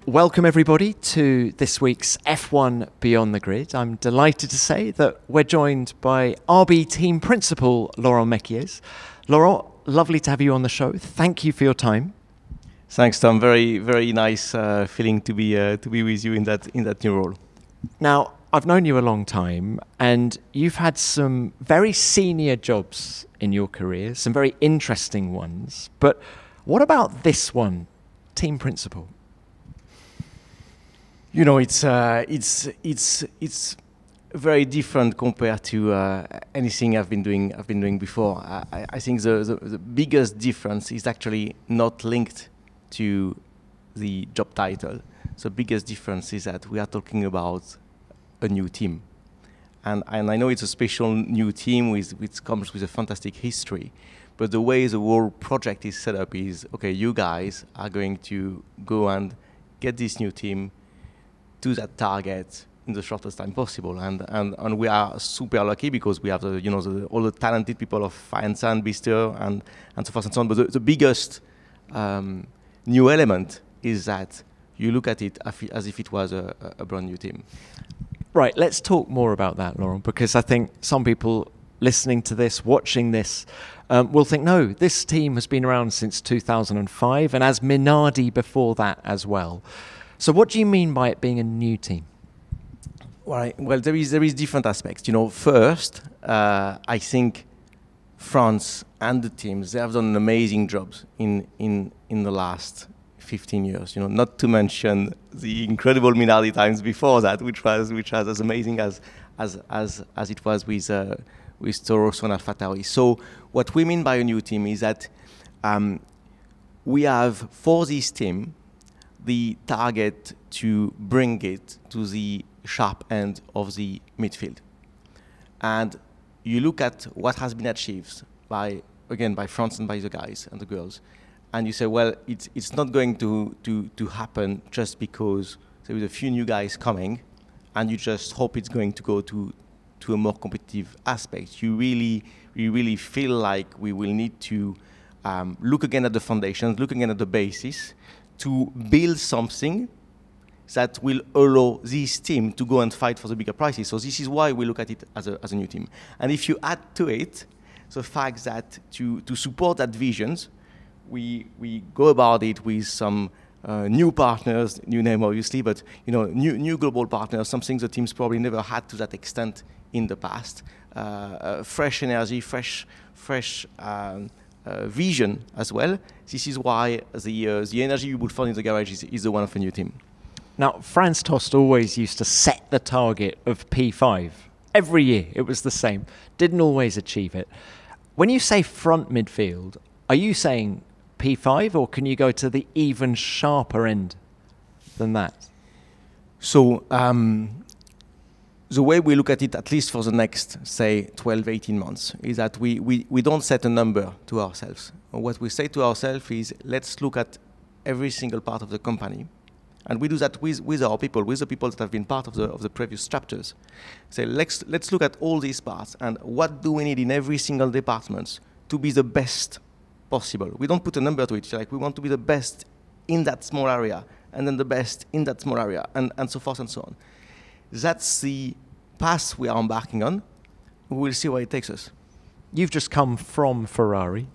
Welcome everybody to this week's F1 Beyond the Grid. I'm delighted to say that we're joined by RB Team Principal Laurent Mekies. Laurent, lovely to have you on the show. Thank you for your time. Thanks, Tom. Very, very nice feeling to be with you in that new role. Now, I've known you a long time, and you've had some very senior jobs in your career, some very interesting ones. But what about this one, Team Principal? You know, it's very different compared to anything I've been doing before. I think the biggest difference is actually not linked to the job title. The biggest difference is that we are talking about a new team, and I know it's a special new team which comes with a fantastic history. But the way the whole project is set up is, okay, you guys are going to go and get this new team to that target in the shortest time possible, and we are super lucky because we have all the talented people of finance and Bister and so forth and so on. But the biggest new element is that you look at it as if it was a brand new team. Right, let's talk more about that, Laurent, because I think some people listening to this, watching this, will think, no, this team has been around since 2005 and as Minardi before that as well. So what do you mean by it being a new team? Well, there is different aspects. First, I think France and the teams, they have done amazing jobs in the last 15 years. Not to mention the incredible Minardi times before that, which was as amazing as it was with Toro Rosso and AlphaTauri. So what we mean by a new team is that we have for this team the target to bring it to the sharp end of the midfield. And you look at what has been achieved by France and by the guys and the girls, and you say, well, it's not going to happen just because there is a few new guys coming, and you just hope it's going to go to a more competitive aspect. You really feel like we will need to look again at the foundations, look again at the basis, to build something that will allow this team to go and fight for the bigger prizes. So this is why we look at it as a new team. And if you add to it the fact that to support that visions, we go about it with some new partners, new name obviously, but new global partners, something the teams probably never had to that extent in the past. Fresh energy, fresh vision as well. This is why the energy you would find in the garage is the one of a new team. Now, Franz Tost always used to set the target of P5. Every year it was the same. Didn't always achieve it. When you say front midfield, are you saying P5 or can you go to the even sharper end than that? So the way we look at it, at least for the next, say, 12, 18 months, is that we don't set a number to ourselves. What we say to ourselves is, let's look at every single part of the company. And we do that with our people, with the people that have been part of the previous chapters. Say, let's look at all these parts and what do we need in every single department to be the best possible. We don't put a number to it. Like, we want to be the best in that small area, and then the best in that small area, and so forth and so on. That's the path we are embarking on. We'll see where it takes us. You've just come from Ferrari,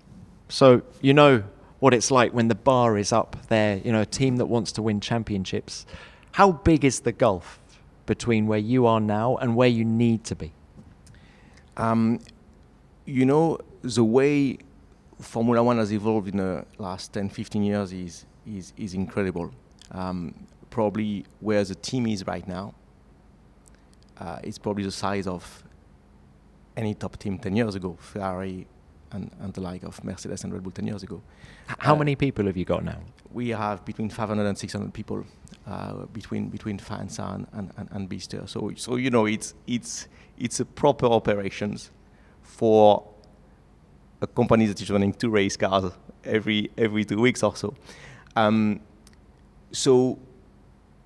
so you know what it's like when the bar is up there, a team that wants to win championships. How big is the gulf between where you are now and where you need to be? The way Formula One has evolved in the last 10, 15 years is incredible. Probably where the team is right now, it's probably the size of any top team 10 years ago, Ferrari and the like of Mercedes and Red Bull 10 years ago. How many people have you got now? We have between 500 and 600 people between fans and Bister. So it's a proper operations for a company that is running 2 race cars every 2 weeks or so. So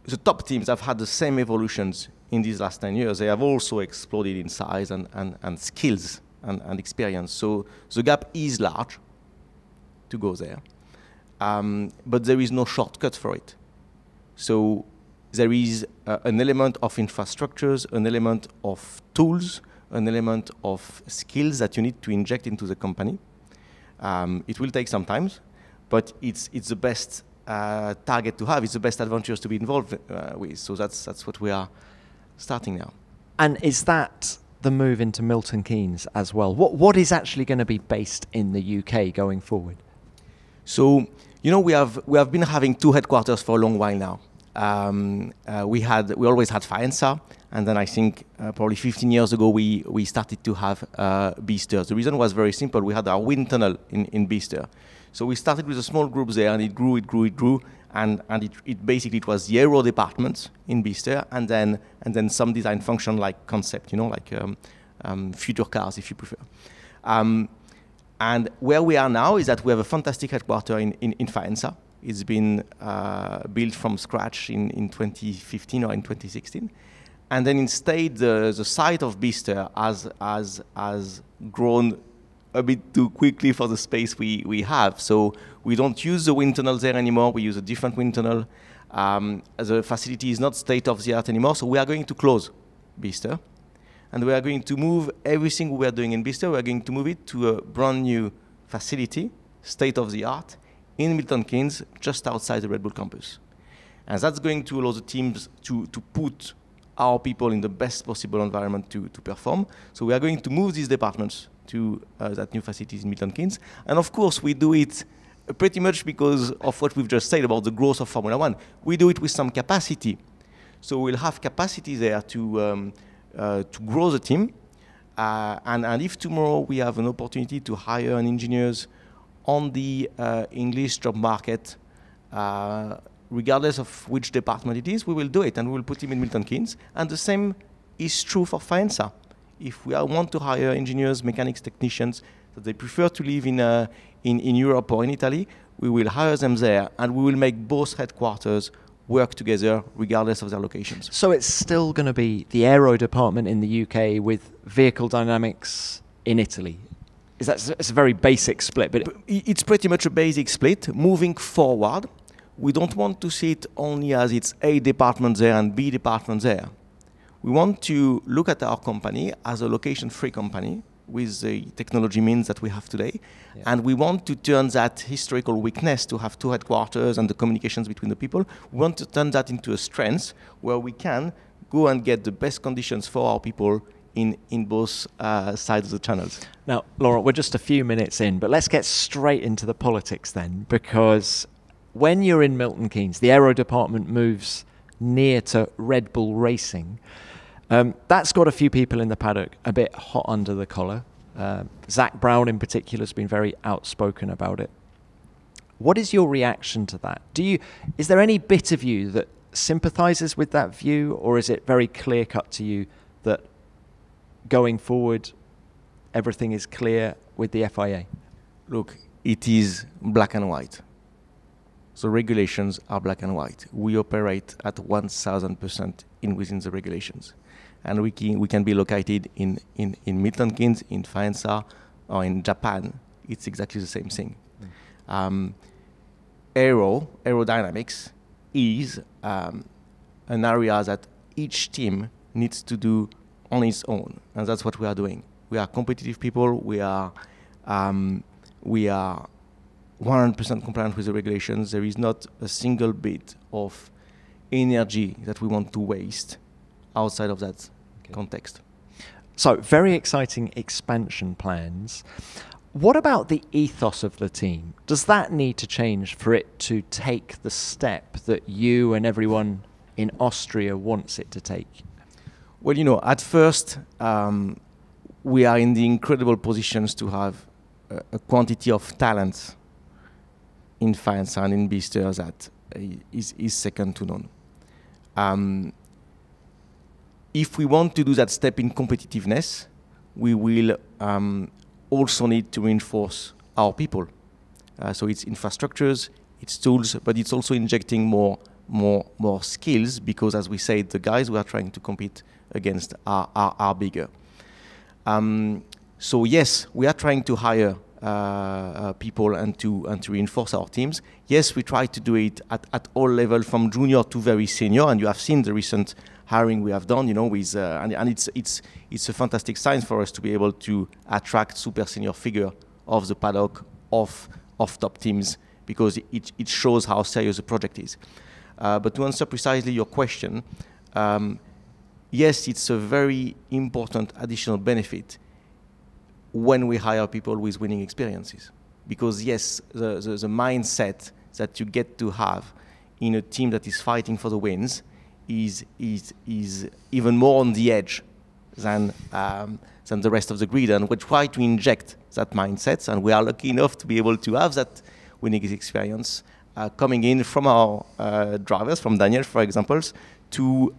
the top teams have had the same evolutions in these last 10 years. They have also exploded in size and skills and experience. So the gap is large to go there. But there is no shortcut for it. So there is an element of infrastructures, an element of tools, an element of skills that you need to inject into the company. It will take some time, but it's the best target to have. It's the best adventures to be involved with. So that's what we are starting now. And is that the move into Milton Keynes as well? What is actually going to be based in the UK going forward? So, we have been having 2 headquarters for a long while now. We always had Faenza, and then I think probably 15 years ago we started to have Bicester. The reason was very simple. We had our wind tunnel in Bicester. So we started with a small group there, and it grew, and it was the aero department in Bicester, and then some design function like concept, like future cars, if you prefer. And where we are now is that we have a fantastic headquarter in Faenza. It's been built from scratch in 2015 or in 2016. And then instead, the site of Bicester has grown a bit too quickly for the space we have. So we don't use the wind tunnel there anymore. We use a different wind tunnel. The facility is not state-of-the-art anymore, so we are going to close Bicester. And we are going to move everything we are doing in Bicester, we are going to move it to a brand new facility, state-of-the-art, in Milton Keynes, just outside the Red Bull campus. And that's going to allow the teams to put our people in the best possible environment to perform. So we are going to move these departments to that new facility in Milton Keynes. And of course, we do it pretty much because of what we've just said about the growth of Formula One. We do it with some capacity. So we'll have capacity there to grow the team. And if tomorrow we have an opportunity to hire engineers on the English job market, regardless of which department it is, we will do it, and we will put him in Milton Keynes. And the same is true for Faenza. If we want to hire engineers, mechanics, technicians, that they prefer to live in Europe or in Italy, we will hire them there, and we will make both headquarters work together regardless of their locations. So it's still going to be the aero department in the UK with vehicle dynamics in Italy. It's a very basic split, but it's pretty much a basic split. Moving forward, we don't want to see it only as it's A department there and B department there. We want to look at our company as a location-free company with the technology means that we have today. Yeah. And we want to turn that historical weakness to have 2 headquarters and the communications between the people. We want to turn that into a strength where we can go and get the best conditions for our people in both sides of the channels. Now, Laurent, we're just a few minutes in, but let's get straight into the politics then, because when you're in Milton Keynes, the aero department moves near to Red Bull Racing. That's got a few people in the paddock a bit hot under the collar. Zach Brown in particular has been very outspoken about it. What is your reaction to that? Is there any bit of you that sympathizes with that view, or is it very clear cut to you that going forward everything is clear with the FIA? Look, it is black and white. The regulations are black and white. We operate at 1,000% within the regulations. And we can be located in Milton Keynes, in Faenza, or in Japan. It's exactly the same thing. Aerodynamics is an area that each team needs to do on its own, and that's what we are doing. We are competitive people. We are 100% compliant with the regulations. There is not a single bit of energy that we want to waste outside of that context. So, very exciting expansion plans. What about the ethos of the team? Does that need to change for it to take the step that you and everyone in Austria wants it to take? Well, at first, we are in the incredible positions to have a quantity of talent in Faenza and in Bicester that is second to none. If we want to do that step in competitiveness, we will also need to reinforce our people. So it's infrastructures, it's tools, but it's also injecting more skills, because, as we said, the guys we are trying to compete against are bigger. So yes, we are trying to hire people and to reinforce our teams. Yes, we try to do it at all levels, from junior to very senior. And you have seen the recent hiring we have done, with and it's a fantastic sign for us to be able to attract super senior figure of the paddock of top teams, because it shows how serious the project is. But to answer precisely your question, yes, it's a very important additional benefit when we hire people with winning experiences. Because yes, the mindset that you get to have in a team that is fighting for the wins is even more on the edge than the rest of the grid. And we try to inject that mindset, and we are lucky enough to be able to have that winning experience coming in from our drivers, from Daniel, for example, to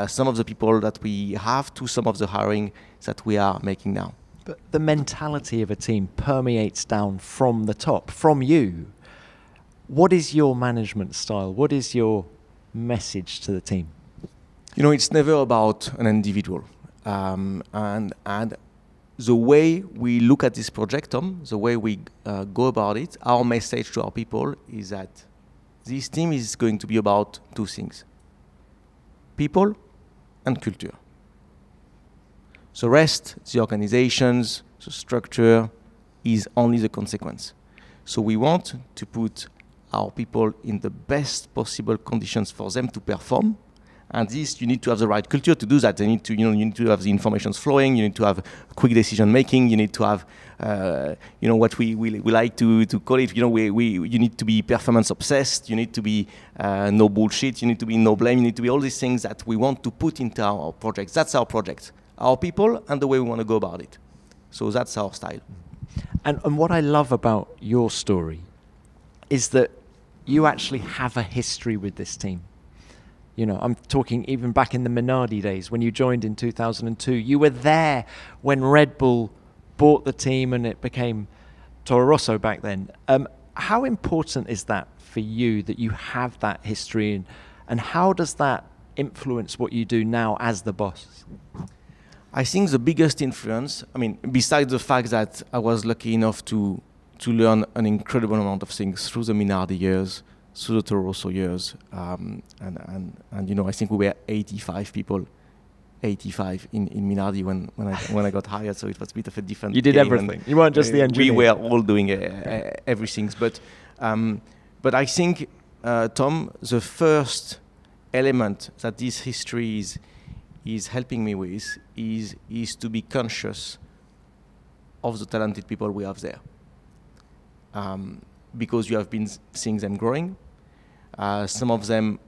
some of the people that we have, to some of the hiring that we are making now. But the mentality of a team permeates down from the top, from you. What is your management style? What is your message to the team? It's never about an individual. And the way we look at this project, Tom, the way we go about it, our message to our people is that this team is going to be about two things: people and culture. The rest, the organizations, the structure, is only the consequence. So we want to put our people in the best possible conditions for them to perform. And this, you need to have the right culture to do that. You need to have the information flowing. You need to have quick decision making. You need to have, what we like to call it. You need to be performance obsessed. You need to be no bullshit. You need to be no blame. You need to be all these things that we want to put into our projects. That's our project, our people, and the way we want to go about it. So that's our style. And what I love about your story is that you actually have a history with this team. I'm talking even back in the Minardi days when you joined in 2002. You were there when Red Bull bought the team and it became Toro Rosso back then. How important is that for you, that you have that history, and how does that influence what you do now as the boss? I think the biggest influence, besides the fact that I was lucky enough to learn an incredible amount of things through the Minardi years, through the Toro Rosso years, and I think we were 85 people, 85 in Minardi when I got hired, so it was a bit of a different. You did game, everything. You weren't just the engineer. We were all doing everything, but I think, Tom, the first element that this history is helping me with is to be conscious of the talented people we have there. Because you have been seeing them growing. Some of them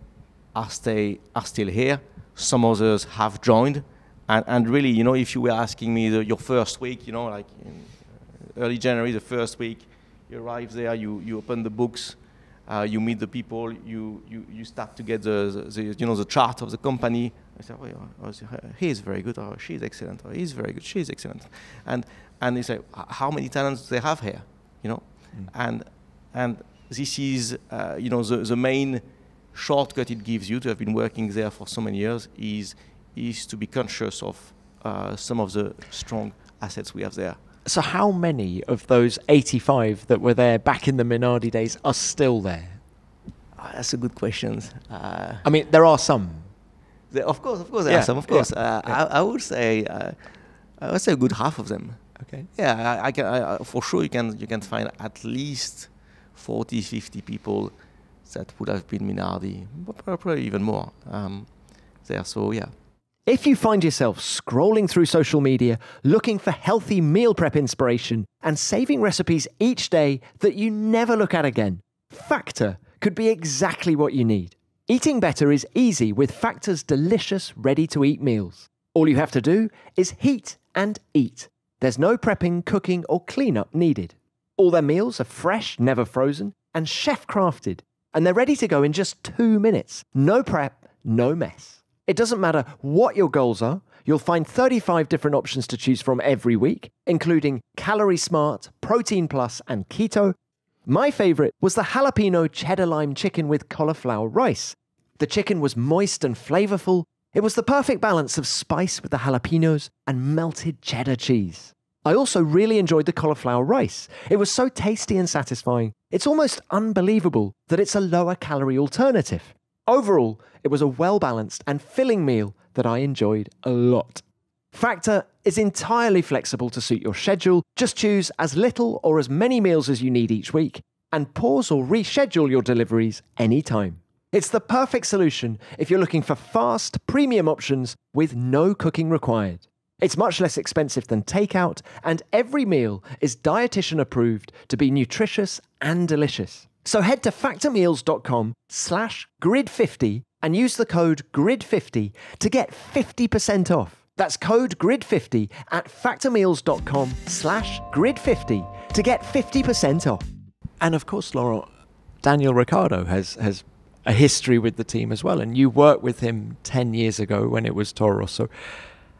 are still here. Some others have joined. And really, if you were asking me your first week, like in early January, the first week, you arrive there, you open the books, you meet the people, you start to get the chart of the company. I say, he is very good, or she's excellent, or he's very good, she's excellent. And they say, how many talents do they have here? And this is, the main shortcut it gives you to have been working there for so many years is to be conscious of some of the strong assets we have there. So how many of those 85 that were there back in the Minardi days are still there? That's a good question. There are some. Of course there are some. Of course, I would say a good half of them. Okay. Yeah, I can for sure. You can find at least 40, 50 people that would have been Minardi, but probably even more there. So yeah. If you find yourself scrolling through social media, looking for healthy meal prep inspiration and saving recipes each day that you never look at again, Factor could be exactly what you need. Eating better is easy with Factor's delicious, ready-to-eat meals. All you have to do is heat and eat. There's no prepping, cooking, or cleanup needed. All their meals are fresh, never frozen, and chef-crafted. And they're ready to go in just 2 minutes. No prep, no mess. It doesn't matter what your goals are, you'll find 35 different options to choose from every week, including Calorie Smart, Protein Plus, and Keto. My favorite was the jalapeno cheddar lime chicken with cauliflower rice. The chicken was moist and flavorful. It was the perfect balance of spice with the jalapenos and melted cheddar cheese. I also really enjoyed the cauliflower rice. It was so tasty and satisfying. It's almost unbelievable that it's a lower calorie alternative. Overall, it was a well-balanced and filling meal that I enjoyed a lot. Factor is entirely flexible to suit your schedule. Just choose as little or as many meals as you need each week and pause or reschedule your deliveries anytime. It's the perfect solution if you're looking for fast, premium options with no cooking required. It's much less expensive than takeout, and every meal is dietitian approved to be nutritious and delicious. So head to factormeals.com/grid50 and use the code GRID50 to get 50% off. That's code GRID50 at factormeals.com/grid50 to get 50% off. And of course, Laurent, Daniel Ricciardo has a history with the team as well, and you worked with him 10 years ago when it was Toro Rosso.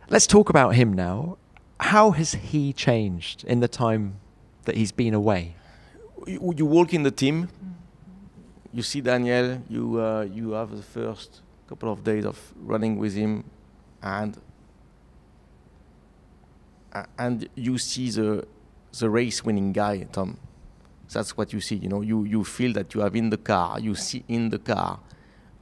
Let's talk about him now. How has he changed in the time that he's been away? You walk in the team, you see Daniel, you have the first couple of days of running with him, and you see the race-winning guy, Tom. That's what you see. You feel that you have in the car, you see in the car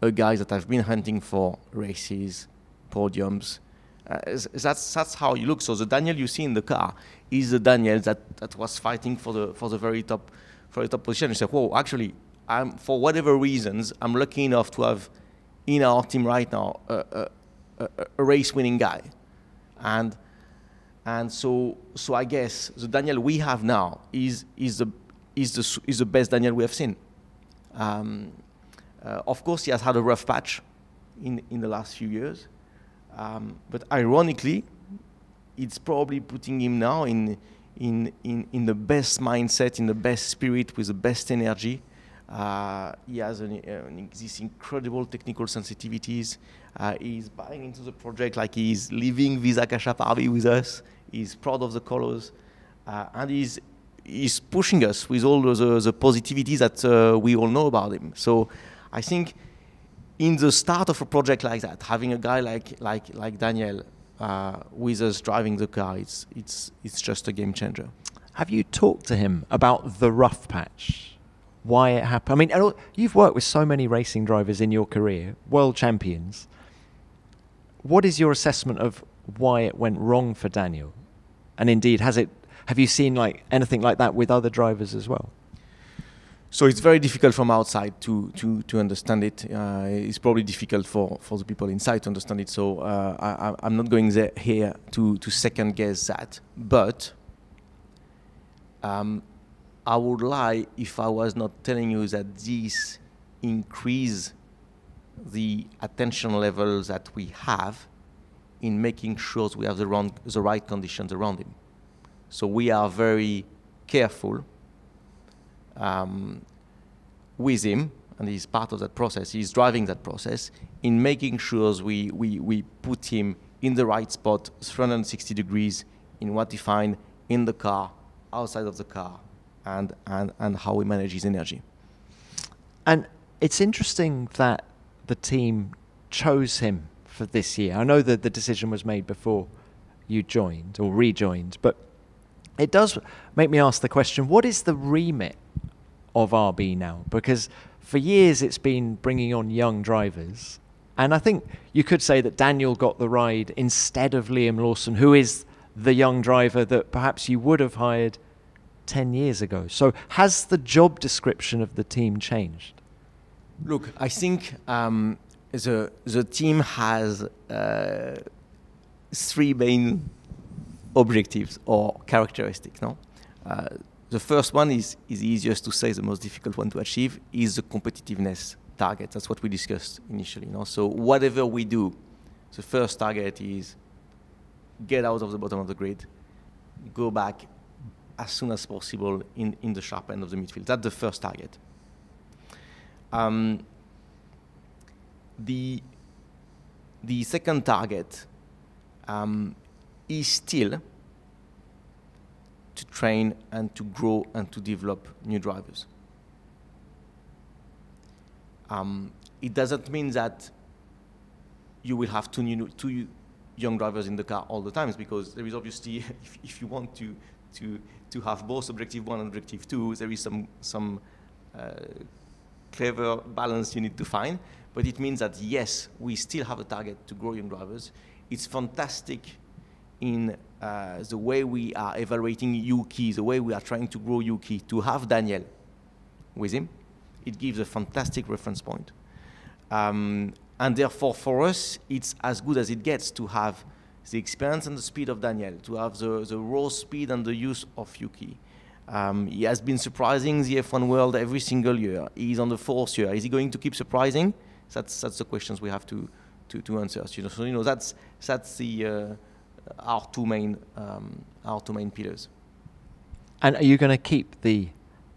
a guy that have been hunting for races, podiums. That's how you look. So the Daniel you see in the car is the Daniel that was fighting for the very top position. You say, whoa, actually, for whatever reasons, I'm lucky enough to have in our team right now a race-winning guy, and so I guess the Daniel we have now is the best Daniel we have seen. Of course, he has had a rough patch in the last few years. But ironically, it's probably putting him now in the best mindset, in the best spirit, with the best energy. He has these incredible technical sensitivities. He's buying into the project like he's living Visa Kasha Parvi with us. He's proud of the colors, and he's pushing us with all the positivity that we all know about him. So I think, in the start of a project like that, having a guy like Daniel with us driving the car, it's just a game changer. Have you talked to him about the rough patch? Why it happened? I mean, you've worked with so many racing drivers in your career, world champions. What is your assessment of why it went wrong for Daniel? And indeed, have you seen anything like that with other drivers as well? So it's very difficult from outside to understand it. It's probably difficult for the people inside to understand it. So I'm not going here to second guess that. But I would lie if I was not telling you that this increase the attention level that we have in making sure we have the right conditions around him. So we are very careful with him, and he's part of that process. He's driving that process in making sure we put him in the right spot, 360 degrees, in what he finds in the car, outside of the car, and how we manage his energy. And it's interesting that the team chose him for this year. I know that the decision was made before you joined or rejoined, but it does make me ask the question, what is the remit of RB now? Because for years it's been bringing on young drivers, and I think you could say that Daniel got the ride instead of Liam Lawson, who is the young driver that perhaps you would have hired 10 years ago. So has the job description of the team changed? Look, I think the team has three main objectives or characteristics. No, the first one is easiest to say, the most difficult one to achieve is the competitiveness target. That's what we discussed initially. No? So whatever we do, the first target is get out of the bottom of the grid, go back as soon as possible in the sharp end of the midfield. That's the first target. The second target is still to train and to grow and to develop new drivers. It doesn't mean that you will have two young drivers in the car all the time, because there is obviously, if you want to have both objective 1 and objective 2, there is some clever balance you need to find. But it means that, yes, we still have a target to grow young drivers. It's fantastic in the way we are evaluating Yuki, the way we are trying to grow Yuki, to have Daniel with him. It gives a fantastic reference point. And therefore, for us, it's as good as it gets to have the experience and the speed of Daniel, to have the raw speed and the use of Yuki. He has been surprising the F1 world every single year. He's on the 4th year. Is he going to keep surprising? That's the questions we have to answer. So that's the our two main pillars. And are you going to keep the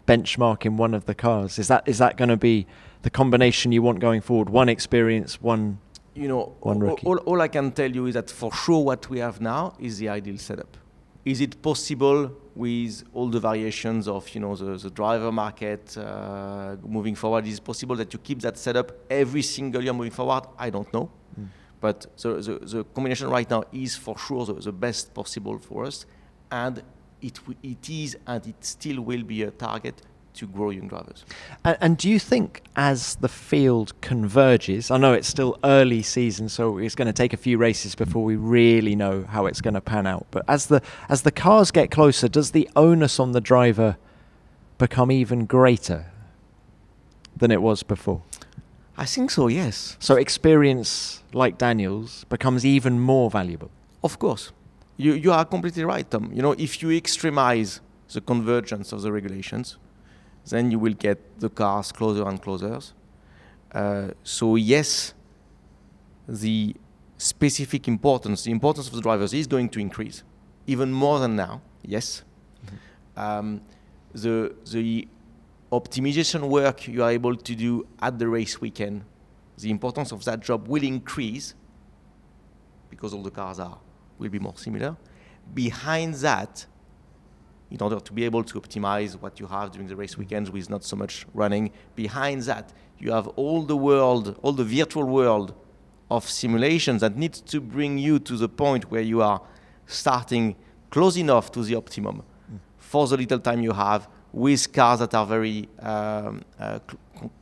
benchmark in one of the cars? Is that going to be the combination you want going forward? One experience, one rookie. All I can tell you is that for sure what we have now is the ideal setup. Is it possible with all the variations of the driver market moving forward? Is it possible that you keep that setup every single year moving forward? I don't know. But the combination right now is for sure the best possible for us, and it is and it still will be a target to grow young drivers. And do you think as the field converges, I know it's still early season, so it's going to take a few races before we really know how it's going to pan out, but as the cars get closer, does the onus on the driver become even greater than it was before? I think so, yes. So experience like Daniel's becomes even more valuable? Of course. You are completely right, Tom. If you extremize the convergence of the regulations, then you will get the cars closer and closer. So yes, the specific importance, the importance of the drivers is going to increase, even more than now, yes. Mm-hmm. The optimization work you are able to do at the race weekend, the importance of that job will increase because all the cars will be more similar. Behind that, in order to be able to optimize what you have during the race weekends with not so much running, behind that, you have all the virtual world of simulations that needs to bring you to the point where you are starting close enough to the optimum for the little time you have, with cars that are very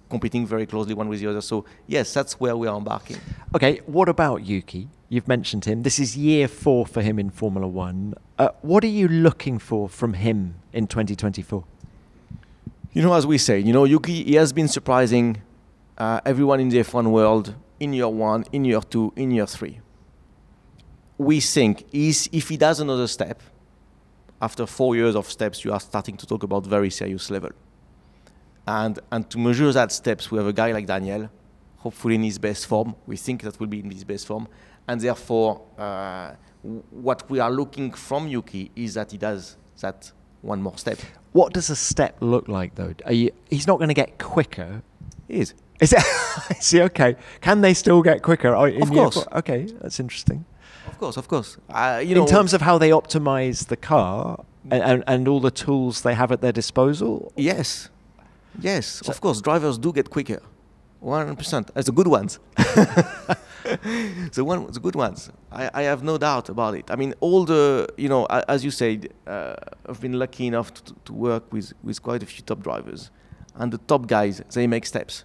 competing very closely one with the other. So yes, that's where we are embarking. Okay, what about Yuki? You've mentioned him. This is year 4 for him in Formula One. What are you looking for from him in 2024? As we say, Yuki, he has been surprising everyone in the F1 world in year 1, in year 2, in year 3. We think if he does another step, after 4 years of steps, you are starting to talk about very serious level. And to measure that steps, we have a guy like Daniel, hopefully in his best form. We think that will be in his best form. And therefore, what we are looking from Yuki is that he does that one more step. What does a step look like, though? He's not going to get quicker. He is. Is he okay? Can they still get quicker? Of course. Okay, that's interesting. Of course. In terms of how they optimize the car and all the tools they have at their disposal? Yes, so, of course, drivers do get quicker, 100%. As the good ones. The good ones. I have no doubt about it. I mean, all the, as you said, I've been lucky enough to work with quite a few top drivers. And the top guys, they make steps.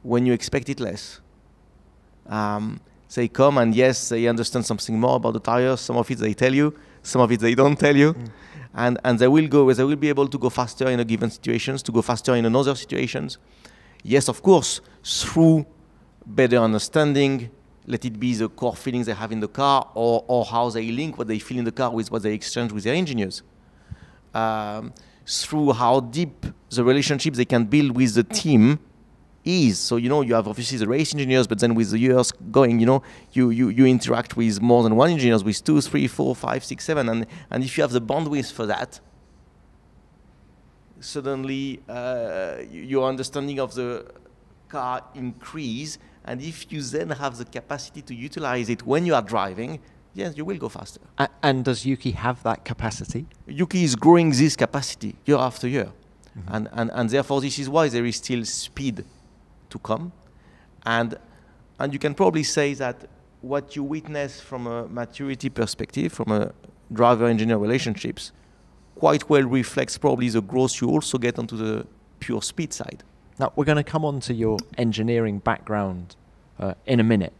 When you expect it less. They come and yes, they understand something more about the tires. Some of it they tell you, some of it they don't tell you. And they will be able to go faster in a given situations, to go faster in another situations. Yes, of course, through better understanding, let it be the core feelings they have in the car or how they link what they feel in the car with what they exchange with their engineers. Through how deep the relationship they can build with the team is. So, you have obviously the race engineers, but then with the years going, you interact with more than one engineers, with 2, 3, 4, 5, 6, 7. And if you have the bandwidth for that, suddenly your understanding of the car increase. And if you then have the capacity to utilize it when you are driving, yes, you will go faster. And does Yuki have that capacity? Yuki is growing this capacity year after year. Mm-hmm. And therefore, this is why there is still speed to come. And you can probably say that what you witness from a maturity perspective, from a driver-engineer relationships, quite well reflects probably the growth you also get onto the pure speed side. Now, we're going to come on to your engineering background in a minute,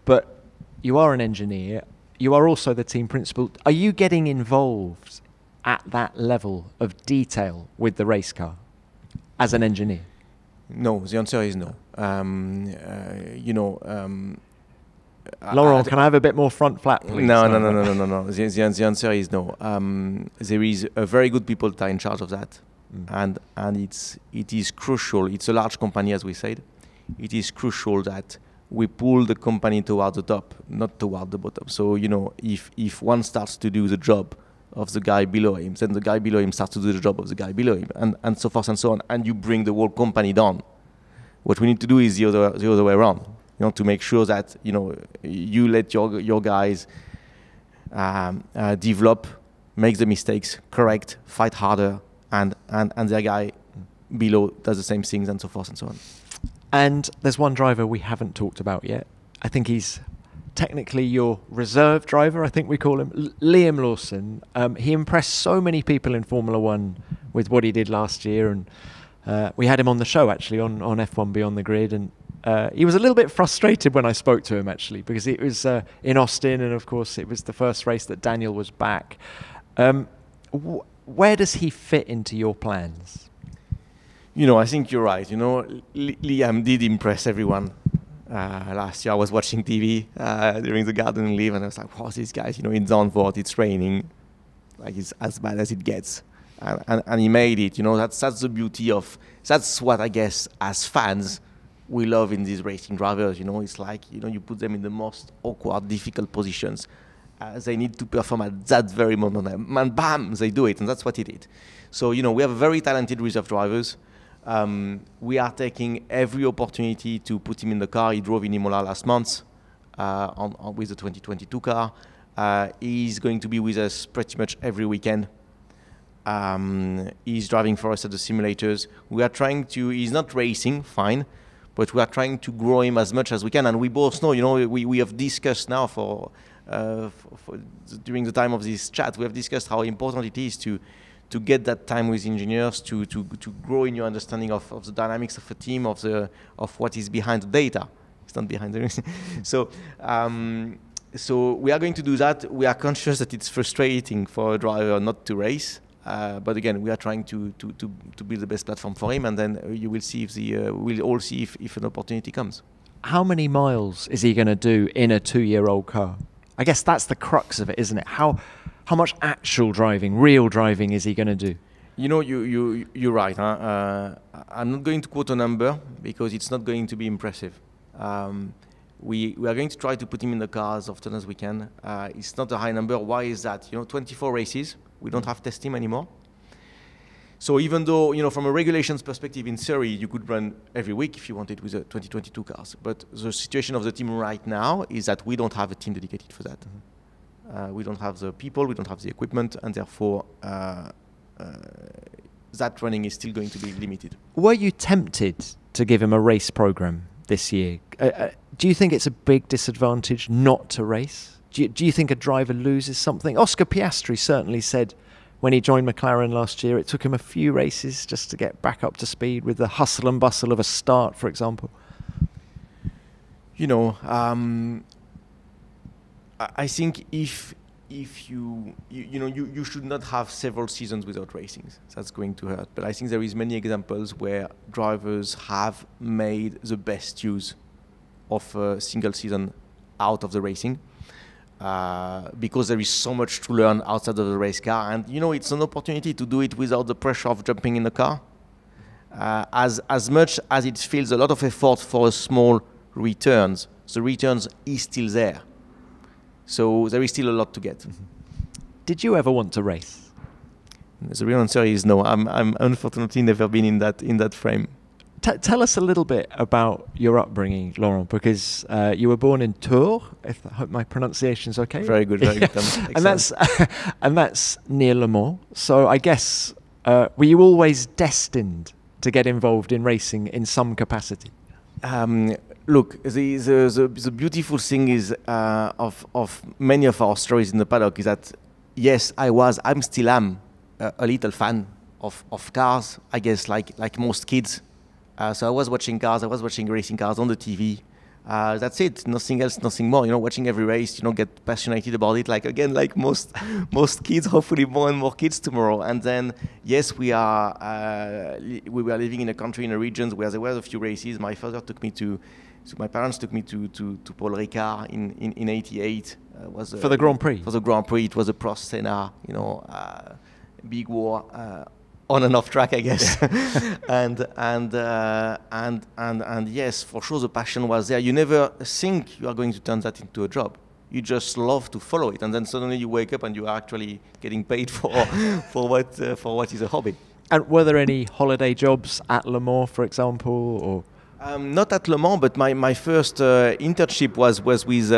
but you are an engineer. You are also the team principal. Are you getting involved at that level of detail with the race car as an engineer? No, the answer is no. Laurent, can I have a bit more front flap, please? No. The answer is no. There is a very good people that are in charge of that, and it is crucial. It's a large company, as we said. It is crucial that we pull the company toward the top, not toward the bottom. So if one starts to do the job of the guy below him, then the guy below him starts to do the job of the guy below him, and so forth and so on, and you bring the whole company down. What we need to do is the other way around. To make sure that you let your guys develop, make the mistakes, correct, fight harder, and their guy below does the same things, and so forth and so on. And there's one driver we haven't talked about yet. I think he's technically your reserve driver, I think we call him, Liam Lawson. He impressed so many people in Formula One with what he did last year, and we had him on the show actually on F1 Beyond the Grid, and he was a little bit frustrated when I spoke to him actually, because it was in Austin, and of course it was the first race that Daniel was back. Where does he fit into your plans? I think you're right. Liam did impress everyone. Last year I was watching TV during the garden leave, and I was like, wow, these guys, in Zandvoort, it's raining. Like, it's as bad as it gets. And he made it. That's the beauty of, that's what I guess as fans we love in these racing drivers. It's like, you put them in the most awkward, difficult positions. They need to perform at that very moment, and bam, they do it, and that's what he did. So, we have very talented reserve drivers. We are taking every opportunity to put him in the car. He drove in Imola last month with the 2022 car. He's going to be with us pretty much every weekend. He's driving for us at the simulators. We are trying to, he's not racing, fine, but we are trying to grow him as much as we can. And we both know, we have discussed now during the time of this chat, we have discussed how important it is to get that time with engineers, to grow in your understanding of the dynamics of a team, of what is behind the data. It's not behind the So we are going to do that. We are conscious that it's frustrating for a driver not to race. But again, we are trying to build the best platform for him, and then you will see we'll all see if an opportunity comes. How many miles is he going to do in a 2-year-old car? I guess that's the crux of it, isn't it? How much actual driving, real driving, is he going to do? You're right. I'm not going to quote a number because it's not going to be impressive. We are going to try to put him in the car as often as we can. It's not a high number. Why is that? 24 races. We don't have test team anymore. So even though, from a regulations perspective, in theory, you could run every week if you wanted with the 2022 cars. But the situation of the team right now is that we don't have a team dedicated for that. Mm-hmm. We don't have the people, we don't have the equipment, and therefore that running is still going to be limited. Were you tempted to give him a race program this year? Do you think it's a big disadvantage not to race? Do you think a driver loses something? Oscar Piastri certainly said when he joined McLaren last year, it took him a few races just to get back up to speed with the hustle and bustle of a start, for example. I think if you should not have several seasons without racing. That's going to hurt. But I think there is many examples where drivers have made the best use of a single season out of the racing. Because there is so much to learn outside of the race car, and it's an opportunity to do it without the pressure of jumping in the car. As much as it feels a lot of effort for a small returns, the returns is still there. So there is still a lot to get. Mm-hmm. Did you ever want to race? The real answer is no. I'm unfortunately never been in that frame. Tell us a little bit about your upbringing, Laurent, because you were born in Tours. I hope my pronunciation's okay. Very good, very good. and that's near Le Mans. So I guess were you always destined to get involved in racing in some capacity? Look, the beautiful thing is of many of our stories in the paddock is that yes, I'm still am a little fan of cars. I guess like most kids. So I was watching cars. I was watching racing cars on the TV. That's it. Nothing else. Nothing more. Watching every race. Get passionate about it. Like most kids. Hopefully, more and more kids tomorrow. And then, yes, we were living in a country, in a region where there were a few races. My parents took me to Paul Ricard in '88. For the Grand Prix. For the Grand Prix, it was a Prost Senna. Big war. On and off track, I guess. and yes, for sure the passion was there. You never think you are going to turn that into a job. You just love to follow it, and then suddenly you wake up and you are actually getting paid for what is a hobby. And were there any holiday jobs at Le Mans, for example, or? Not at Le Mans, but my first internship was with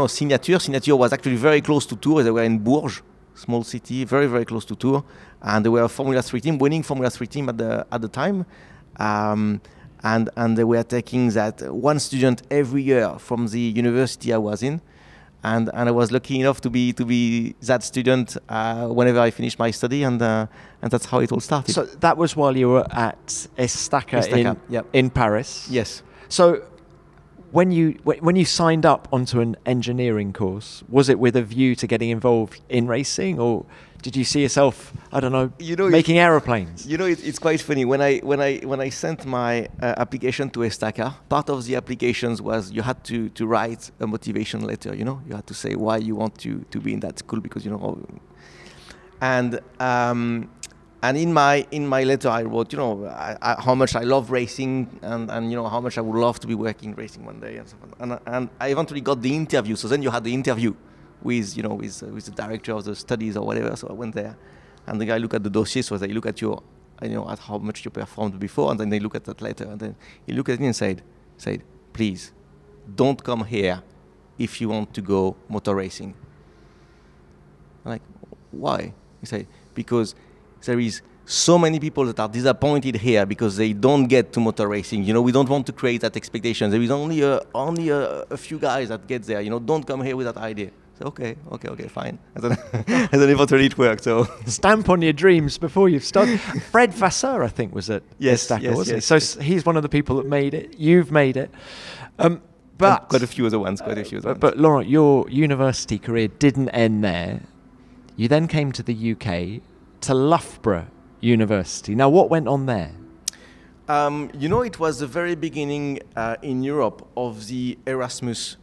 Signature. Signature was actually very close to Tours. They were in Bourges, small city, very very close to Tours. And they were a Formula 3 team, winning Formula 3 team at the time, and they were taking that one student every year from the university I was in, and I was lucky enough to be that student whenever I finished my study, and that's how it all started. So that was while you were at Estaca in Paris. Yes. So when you signed up onto an engineering course, was it with a view to getting involved in racing, or did you see yourself, I don't know, making aeroplanes? It's quite funny. When I sent my application to Estaca, part of the applications was you had to write a motivation letter. You had to say why you want to be in that school, because and in my letter I wrote how much I love racing, and how much I would love to be working racing one day, and so on. And I eventually got the interview. So then you had the interview with the director of the studies or whatever. So I went there, and the guy looked at the dossier. So they look at your at how much you performed before, and then they look at that letter, and then he looked at me and said, please don't come here if you want to go motor racing. I'm like, why? He said, because there is so many people that are disappointed here because they don't get to motor racing. We don't want to create that expectation. There is only a few guys that get there. Don't come here with that idea. So okay, fine. And then eventually it worked. So stamp on your dreams before you've started. Fred Vasseur, I think, was at Estaca, wasn't he? So he's one of the people that made it. You've made it. But quite a few other ones. But Laurent, your university career didn't end there. You then came to the UK, to Loughborough University. Now, what went on there? It was the very beginning in Europe of the Erasmus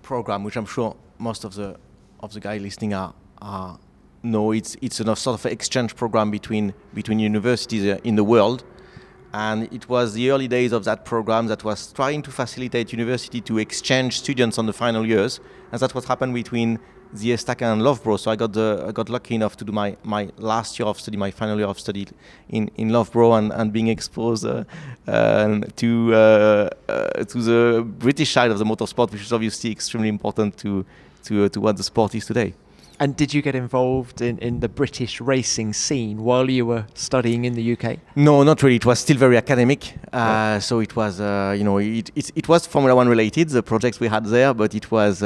program, which I'm sure most of the guys listening know. It's a sort of exchange program between universities in the world, and it was the early days of that program that was trying to facilitate university to exchange students on the final years, and that's what happened between the Estaca and Loughborough. So I got lucky enough to do my last year of study, my final year of study in Loughborough, and being exposed to the British side of the motorsport, which is obviously extremely important to what the sport is today. And did you get involved in the British racing scene while you were studying in the UK? No, not really. It was still very academic. So it was, it was Formula One related, the projects we had there, but it was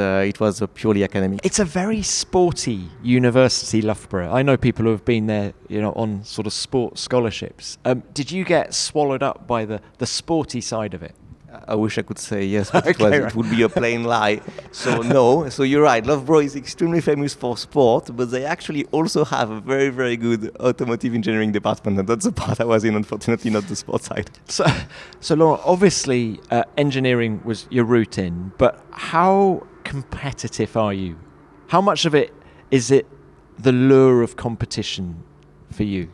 purely academic. It's a very sporty university, Loughborough. I know people who have been there, on sort of sport scholarships. Did you get swallowed up by the sporty side of it? I wish I could say yes, but it would be a plain lie. So no. So you're right. Loughborough is extremely famous for sport, but they actually also have a very, very good automotive engineering department, and that's the part I was in, unfortunately, not the sport side. So Laurent, obviously engineering was your route in, but how competitive are you? How much of it is it the lure of competition for you?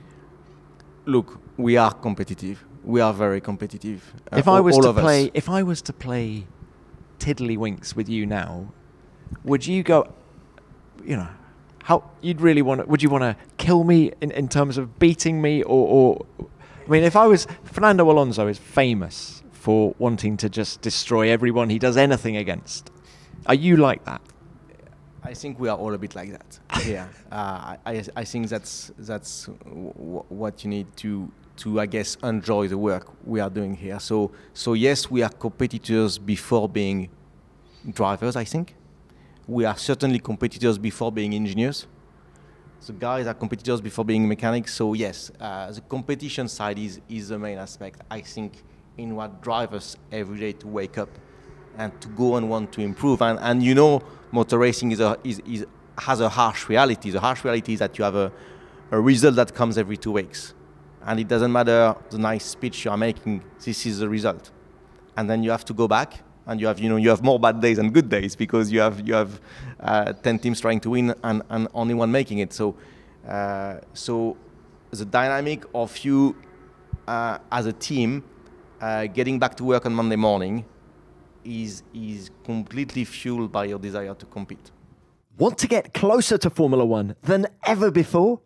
Look, we are competitive. We are very competitive. If I was to play tiddlywinks with you now, would you go? How you'd really want to? Would you want to kill me in terms of beating me, or? I mean, if I was Fernando Alonso is famous for wanting to just destroy everyone he does anything against. Are you like that? I think we are all a bit like that. Yeah, I think that's what you need to I guess, enjoy the work we are doing here. So yes, we are competitors before being drivers, I think. We are certainly competitors before being engineers. The guys are competitors before being mechanics. So yes, the competition side is the main aspect, I think, in what drives us every day to wake up and to go and want to improve. And you know, motor racing has a harsh reality. The harsh reality is that you have a result that comes every 2 weeks. And it doesn't matter the nice speech you are making, this is the result. And then you have to go back, and you have more bad days than good days, because you have 10 teams trying to win and only one making it. So the dynamic of you as a team getting back to work on Monday morning is completely fueled by your desire to compete. Want to get closer to Formula One than ever before?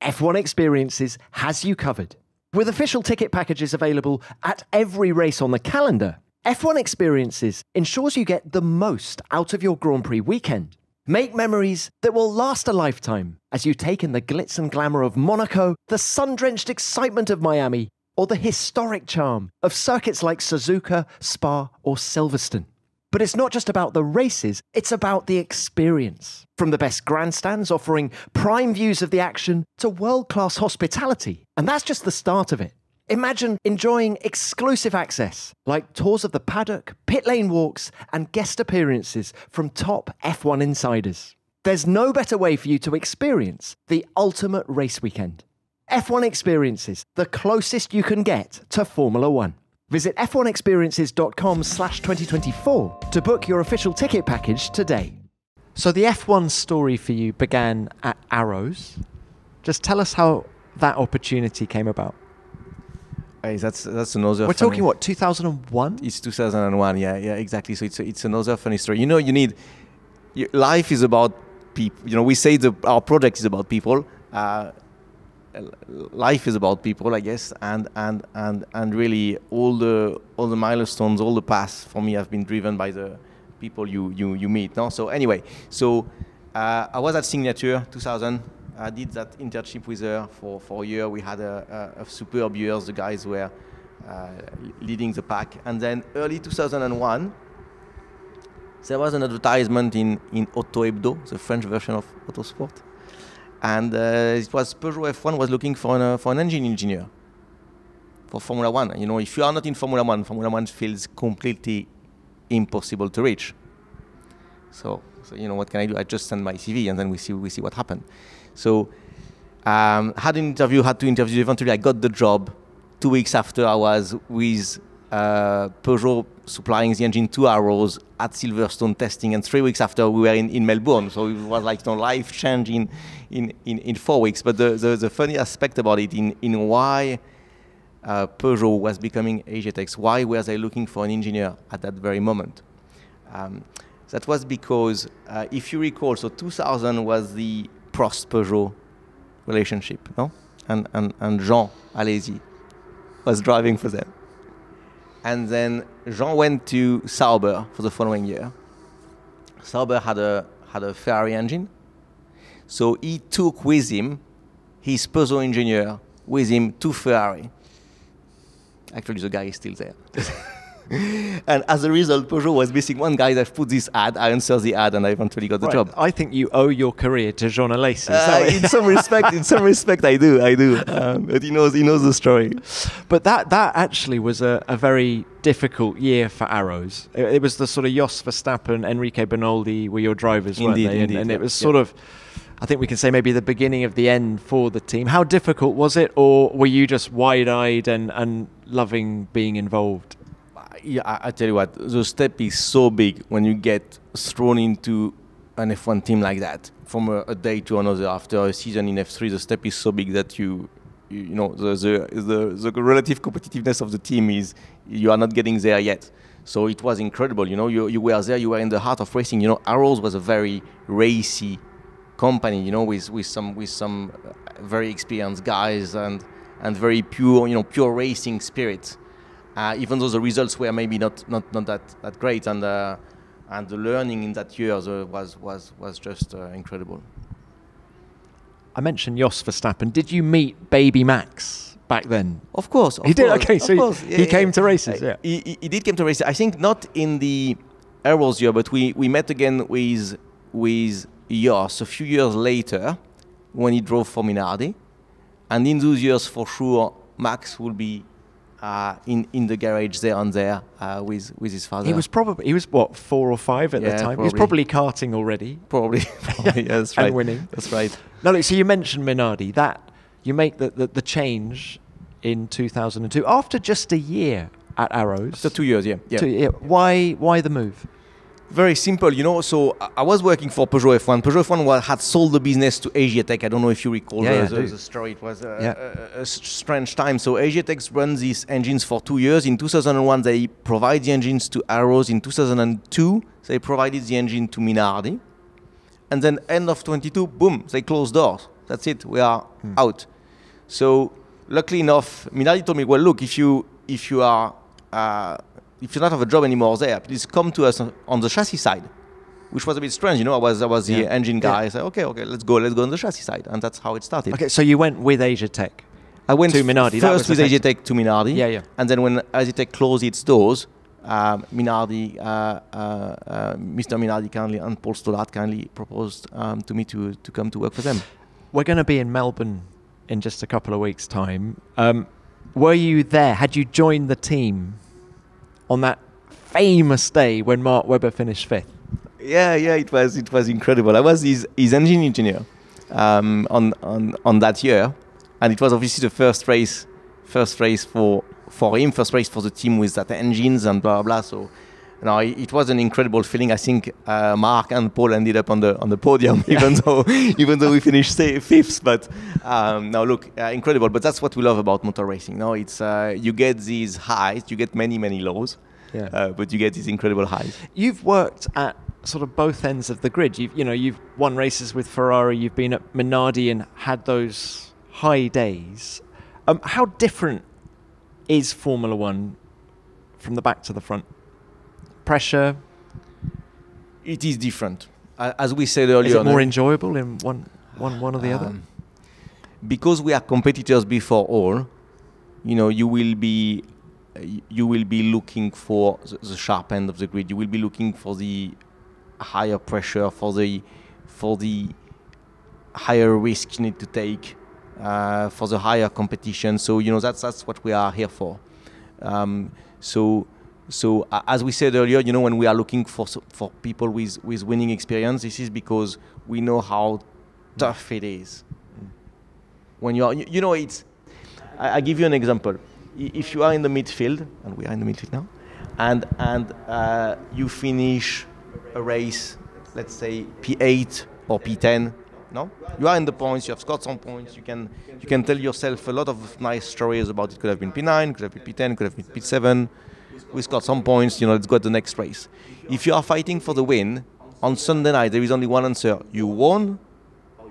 F1 Experiences has you covered. With official ticket packages available at every race on the calendar, F1 Experiences ensures you get the most out of your Grand Prix weekend. Make memories that will last a lifetime as you take in the glitz and glamour of Monaco, the sun-drenched excitement of Miami, or the historic charm of circuits like Suzuka, Spa, or Silverstone. But it's not just about the races, it's about the experience. From the best grandstands offering prime views of the action to world-class hospitality. And that's just the start of it. Imagine enjoying exclusive access, like tours of the paddock, pit lane walks, and guest appearances from top F1 insiders. There's no better way for you to experience the ultimate race weekend. F1 Experiences, the closest you can get to Formula One. Visit f1experiences.com/2024 to book your official ticket package today. So the F1 story for you began at Arrows. Just tell us how that opportunity came about. Hey, that's another. We're talking what, 2001? It's 2001. Yeah, exactly. So it's another funny story. You know, life is about people. You know, we say our project is about people. Life is about people, I guess, and really all the milestones, all the paths for me have been driven by the people you meet. No? So anyway, I was at Signature 2000. I did that internship with her for a year. We had a superb years. The guys were leading the pack, and then early 2001, there was an advertisement in Auto Hebdo, the French version of Autosport. And it was Peugeot F1 was looking for an engine engineer for Formula One. You know, if you are not in Formula One feels completely impossible to reach. So you know, what can I do? I just send my CV, and then we see what happened. So had to interview. Eventually, I got the job. 2 weeks after, I was with Peugeot supplying the engine to Arrows at Silverstone testing, and 3 weeks after we were in Melbourne. So it was like life changing in 4 weeks. But the funny aspect about it in why Peugeot was becoming Asiatex, why were they looking for an engineer at that very moment? That was because if you recall, so 2000 was the Prost-Peugeot relationship, no? And Jean Alesi was driving for them. And then Jean went to Sauber for the following year. Sauber had a Ferrari engine. So he took with him his Peugeot engineer with him to Ferrari. Actually, the guy is still there. And as a result, Peugeot was missing one guy that put this ad. I answered the ad, and I eventually got the job. I think you owe your career to Jean Alesi. In some respect, I do. But he knows the story. But that actually was a very difficult year for Arrows. It was the sort of Jos Verstappen, Enrique Bernoldi were your drivers, weren't they? And it was sort of, I think we can say maybe the beginning of the end for the team. How difficult was it, or were you just wide-eyed and loving being involved? Yeah, I tell you what, the step is so big when you get thrown into an F1 team like that. From a day to another after a season in F3, the step is so big that you know the relative competitiveness of the team is you are not getting there yet. So it was incredible. You know, you were there, you were in the heart of racing. You know, Arrows was a very racy company. You know, with some very experienced guys and very pure racing spirit. Even though the results were maybe not that great, and the learning in that year was just incredible. I mentioned Jos Verstappen. Did you meet Baby Max back then? Of course. He did? Okay, of so course. he came to races, yeah. He did come to races. I think not in the Arrows year, but we met again with Jos a few years later when he drove for Minardi. And in those years, for sure, Max will be in the garage there and there with his father. He was what, 4 or 5 at the time? Probably. He was probably karting already. Probably. Yeah, that's right. And winning. That's right. No, look, so you mentioned Minardi. That you make the change in 2002 after just a year at Arrows. After 2 years, yeah. Why the move? Very simple, so I was working for Peugeot F1. Peugeot F1 had sold the business to Asiatech. I don't know if you recall the story. It was a strange time. So Asiatech runs these engines for 2 years. In 2001, they provide the engines to Arrows. In 2002, they provided the engine to Minardi. And then end of 22, boom, they closed doors. That's it. We are out. So luckily enough, Minardi told me, well, look, if you don't have a job anymore there, please come to us on the chassis side, which was a bit strange. I was the engine guy. I said, okay, let's go on the chassis side, and that's how it started. Okay, so you went with Asiatech. I went to Minardi. First with Asiatech to Minardi. Yeah. And then when Asiatech closed its doors, Minardi, Mr. Minardi kindly and Paul Stoddart kindly proposed to me to come to work for them. We're going to be in Melbourne in just a couple of weeks' time. Were you there? Had you joined the team on that famous day when Mark Webber finished 5th? Yeah, it was incredible. I was his engine engineer on that year, and it was obviously the first race for him, first race for the team with that engines and blah blah. So, it was an incredible feeling. I think Mark and Paul ended up on the podium, even though we finished 5th. But now look, incredible. But that's what we love about motor racing. It's you get these highs, you get many lows, but you get these incredible highs. You've worked at sort of both ends of the grid. You've won races with Ferrari. You've been at Minardi and had those high days. How different is Formula One from the back to the front? Pressure? It is different. As we said earlier. Is it more enjoyable in one or the other? Because we are competitors before all, you will be looking for the sharp end of the grid. You will be looking for the higher pressure, for the higher risk you need to take, for the higher competition. So that's what we are here for. So as we said earlier, when we are looking for people with winning experience, this is because we know how tough it is. When you are, it's. I give you an example. If you are in the midfield, and we are in the midfield now, and you finish a race, let's say P8 or P10. No, you are in the points. You have scored some points. You can tell yourself a lot of nice stories about it. Could have been P9, could have been P10, could have been P7. We scored some points, let's go to the next race. If you are fighting for the win, on Sunday night, there is only one answer. You won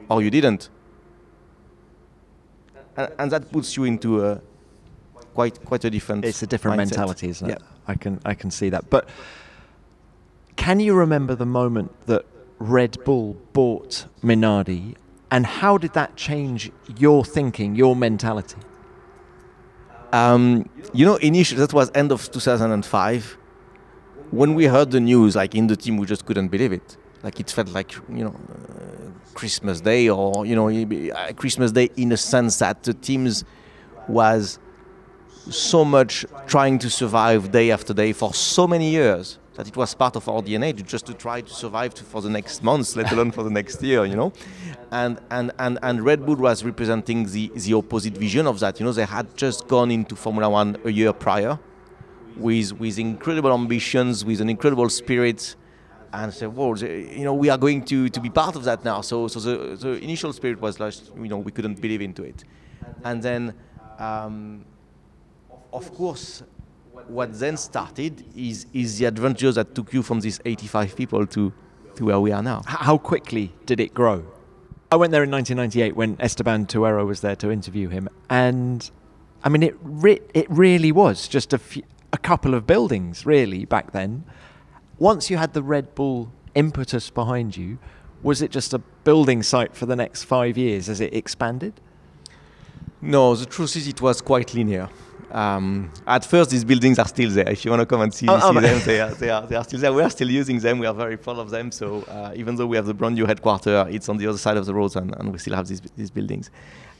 or you didn't. And that puts you into quite a different It's a different mindset. mentality, isn't it? Yeah. I can see that. But can you remember the moment that Red Bull bought Minardi, and how did that change your thinking, your mentality? Initially, that was end of 2005. When we heard the news, like in the team, we just couldn't believe it. Like it felt like, Christmas Day, or, Christmas Day in a sense that the teams was so much trying to survive day after day for so many years that it was part of our DNA just to try to survive for the next months, let alone for the next year, And Red Bull was representing the opposite vision of that. They had just gone into Formula One a year prior with incredible ambitions, with an incredible spirit, and said, "Whoa, we are going to be part of that now." So the initial spirit was like, we couldn't believe into it, and then, of course, what then started is the adventure that took you from these 85 people to where we are now. How quickly did it grow? I went there in 1998 when Esteban Tuero was there to interview him, and I mean, it really was just a couple of buildings, really, back then. Once you had the Red Bull impetus behind you, was it just a building site for the next 5 years as it expanded? No, the truth is it was quite linear. At first, these buildings are still there. If you want to come and see them, they are still there. We are still using them. We are very proud of them. So even though we have the brand new headquarters, it's on the other side of the road, and we still have these buildings.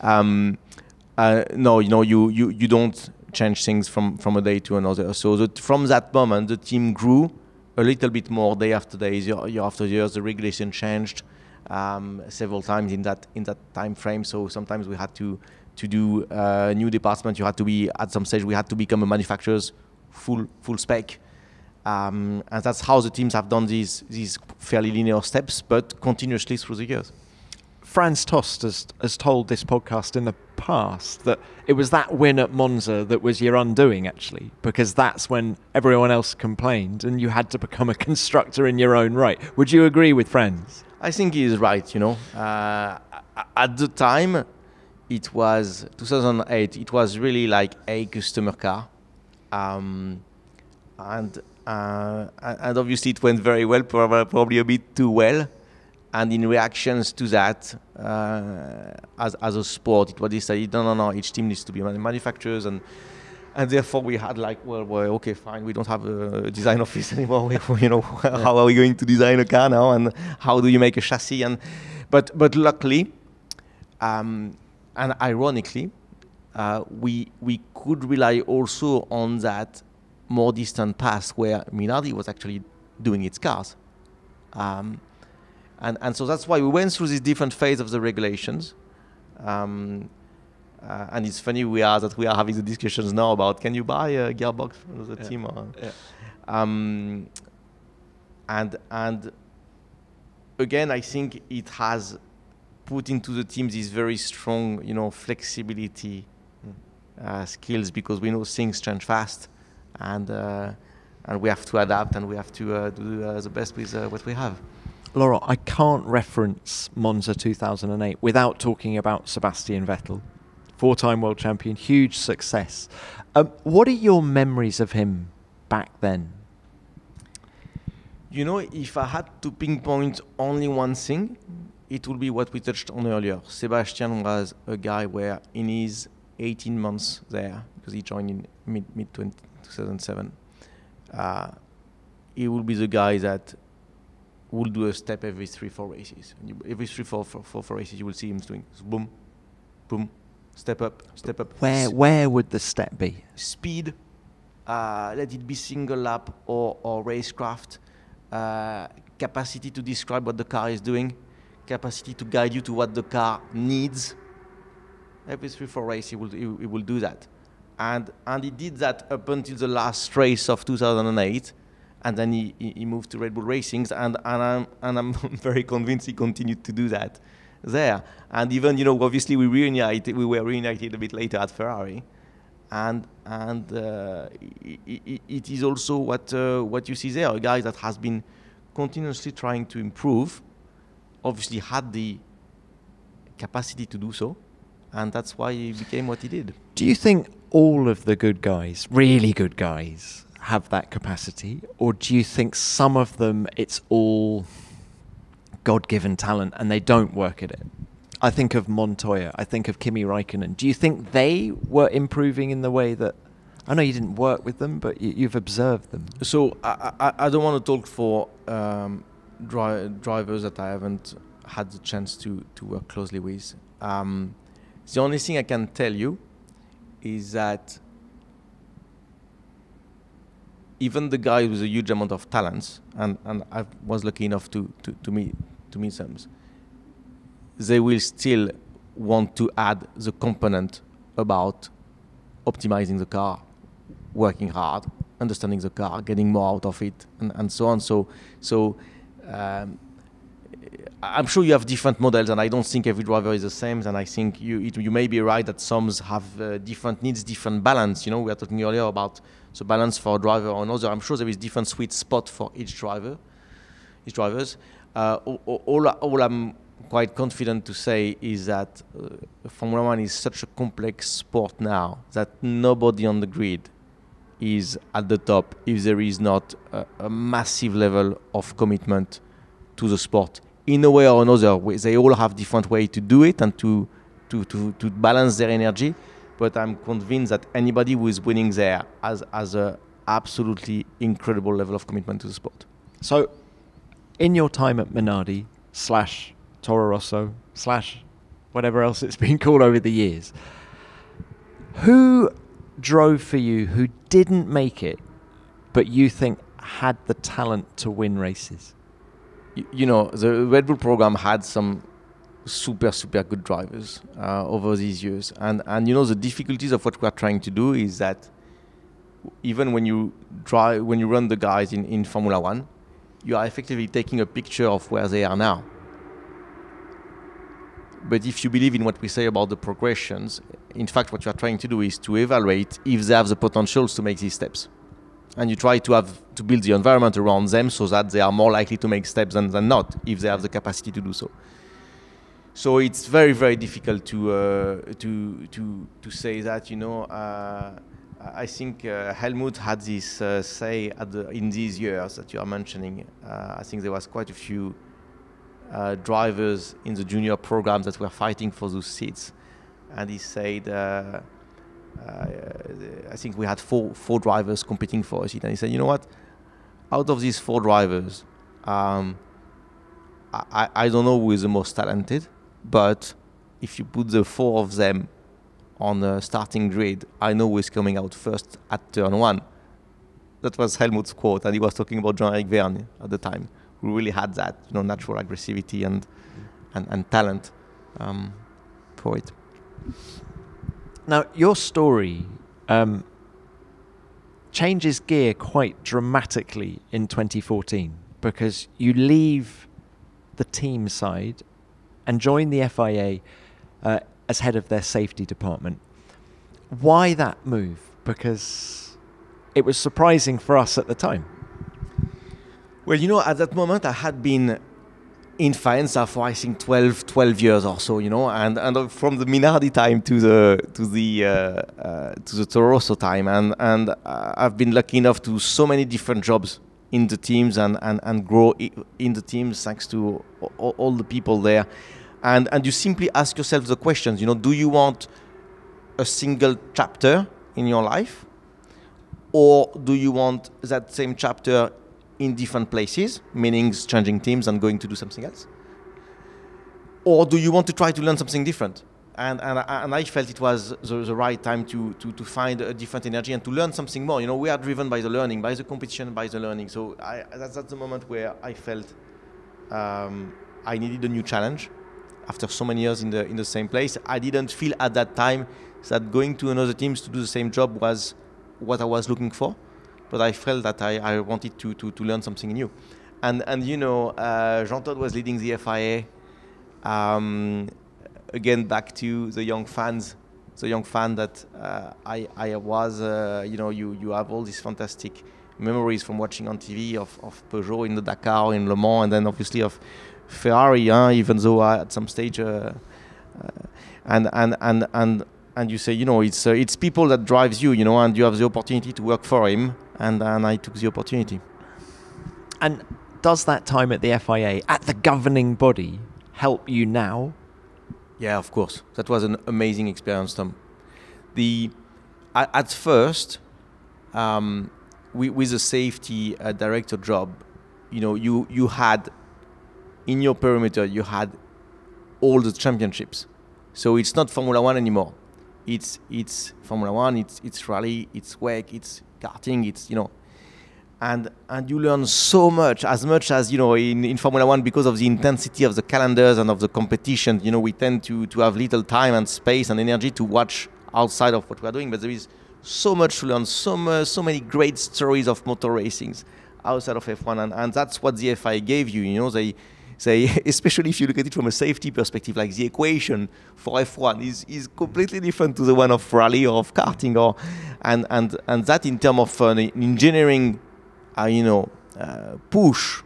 No, you don't change things from a day to another. So from that moment, the team grew a little bit more day after day, year after year. The regulation changed several times in that time frame. So sometimes we had to do new department. You had to be at some stage. We had to become a manufacturer's full spec, and that's how the teams have done these fairly linear steps, but continuously through the years. Franz Tost has told this podcast in the past that it was that win at Monza that was your undoing, actually, because that's when everyone else complained and you had to become a constructor in your own right. Would you agree with Franz? I think he is right, At the time, it was 2008, it was really like a customer car. And obviously it went very well, probably a bit too well. And in reactions to that, as a sport, it was decided, no, each team needs to be manufacturers, and therefore we had like, well, okay, fine, we don't have a design office anymore. How are we going to design a car now, and how do you make a chassis? But luckily, and ironically, we could rely also on that more distant past where Minardi was actually doing its cars. And so that's why we went through this different phase of the regulations. And it's funny we are having the discussions now about, can you buy a gearbox from the team? And again, I think it has put into the team these very strong, flexibility skills, because we know things change fast, and we have to adapt, and we have to do the best with what we have. Laurent, I can't reference Monza 2008 without talking about Sebastian Vettel, four-time world champion, huge success. What are your memories of him back then? If I had to pinpoint only one thing, it would be what we touched on earlier. Sebastian was a guy where in his 18 months there, because he joined in mid-2007, he will be the guy that will do a step every 3-4 races. Every 3-4 races, you will see him doing boom, boom, step up. Where would the step be? Speed, let it be single lap or racecraft, capacity to describe what the car is doing, capacity to guide you to what the car needs. Every 3-4 races, he will do that. And he did that up until the last race of 2008. And then he moved to Red Bull Racing, and I'm very convinced he continued to do that there. And even obviously we were reunited a bit later at Ferrari, and it is also what you see there, a guy that has been continuously trying to improve, obviously had the capacity to do so, and that's why he became what he did. Do you think all of the good guys, really good guys, have that capacity, or do you think some of them it's all God-given talent and they don't work at it? I think of Montoya, I think of Kimi Räikkönen. Do you think they were improving in the way that, I know you didn't work with them, but you've observed them? So I don't want to talk for drivers that I haven't had the chance to work closely with. The only thing I can tell you is that even the guys with a huge amount of talents, and I was lucky enough to meet some, they will still want to add the component about optimizing the car, working hard, understanding the car, getting more out of it, and so on. So I'm sure you have different models, and I don't think every driver is the same. And I think you may be right that some have different needs, different balance. We were talking earlier about the balance for a driver or another. I'm sure there is different sweet spot for each drivers. All I'm quite confident to say is that Formula One is such a complex sport now that nobody on the grid is at the top if there is not a massive level of commitment to the sport. In a way or another, they all have different ways to do it and to to balance their energy. But I'm convinced that anybody who is winning there has a absolutely incredible level of commitment to the sport. So, in your time at Minardi / Toro Rosso / whatever else it's been called over the years, who drove for you who didn't make it, but you think had the talent to win races? You know, the Red Bull program had some super good drivers over these years, and you know, the difficulties of what we are trying to do is that even when you run the guys in Formula One, you are effectively taking a picture of where they are now. But if you believe in what we say about the progressions, in fact, what you are trying to do is to evaluate if they have the potentials to make these steps. And you try to build the environment around them so that they are more likely to make steps than not, if they have the capacity to do so. So it's very difficult to say that, you know. I think Helmut had this say in these years that you are mentioning. I think there was quite a few drivers in the junior programs that were fighting for those seats, and he said, I think we had four drivers competing for a seat, and he said, you know what? Out of these 4 drivers, I don't know who is the most talented, but if you put the 4 of them on the starting grid, I know who is coming out first at turn 1. That was Helmut's quote, and he was talking about Jean-Eric Vergne at the time, who really had that, you know, natural aggressivity and talent for it. Now, your story changes gear quite dramatically in 2014 because you leave the team side and join the FIA as head of their safety department. Why that move? Because it was surprising for us at the time. Well, you know, at that moment I had been in FIA for I think 12 years or so, you know, and from the Minardi time to the Toro Rosso time, and I've been lucky enough to do so many different jobs in the teams and grow in the teams thanks to all the people there, and you simply ask yourself the questions, you know, do you want a single chapter in your life, or do you want that same chapter in different places, meaning changing teams and going to do something else? Or do you want to try to learn something different? And I felt it was the right time to find a different energy and to learn something more. You know, we are driven by the learning, by the competition, by the learning. So that's the moment where I felt I needed a new challenge. After so many years in the same place, I didn't feel at that time that going to another team to do the same job was what I was looking for. But I felt that I wanted to learn something new. And you know, Jean-Todt was leading the FIA. Again, back to the young fan that I was, you know, you have all these fantastic memories from watching on TV of Peugeot in the Dakar, in Le Mans, and then obviously of Ferrari, even though at some stage, and you say, you know, it's people that drives you, you know, and you have the opportunity to work for him, and I took the opportunity. And does that time at the FIA, at the governing body, help you now? Yeah, of course. That was an amazing experience, Tom. At first, with the safety director job, you know, you had in your perimeter, you had all the championships. So it's not Formula One anymore. It's Formula One, it's rally, it's WEC, it's karting, it's, you know, and you learn so much as, you know, in Formula One, because of the intensity of the calendars and of the competition, you know, we tend to have little time and space and energy to watch outside of what we are doing, but there is so much to learn, so many great stories of motor racings outside of F1, and that's what the FIA gave you, you know, they especially if you look at it from a safety perspective, like the equation for F1 is completely different to the one of rally or of karting, or and that in terms of an engineering, push,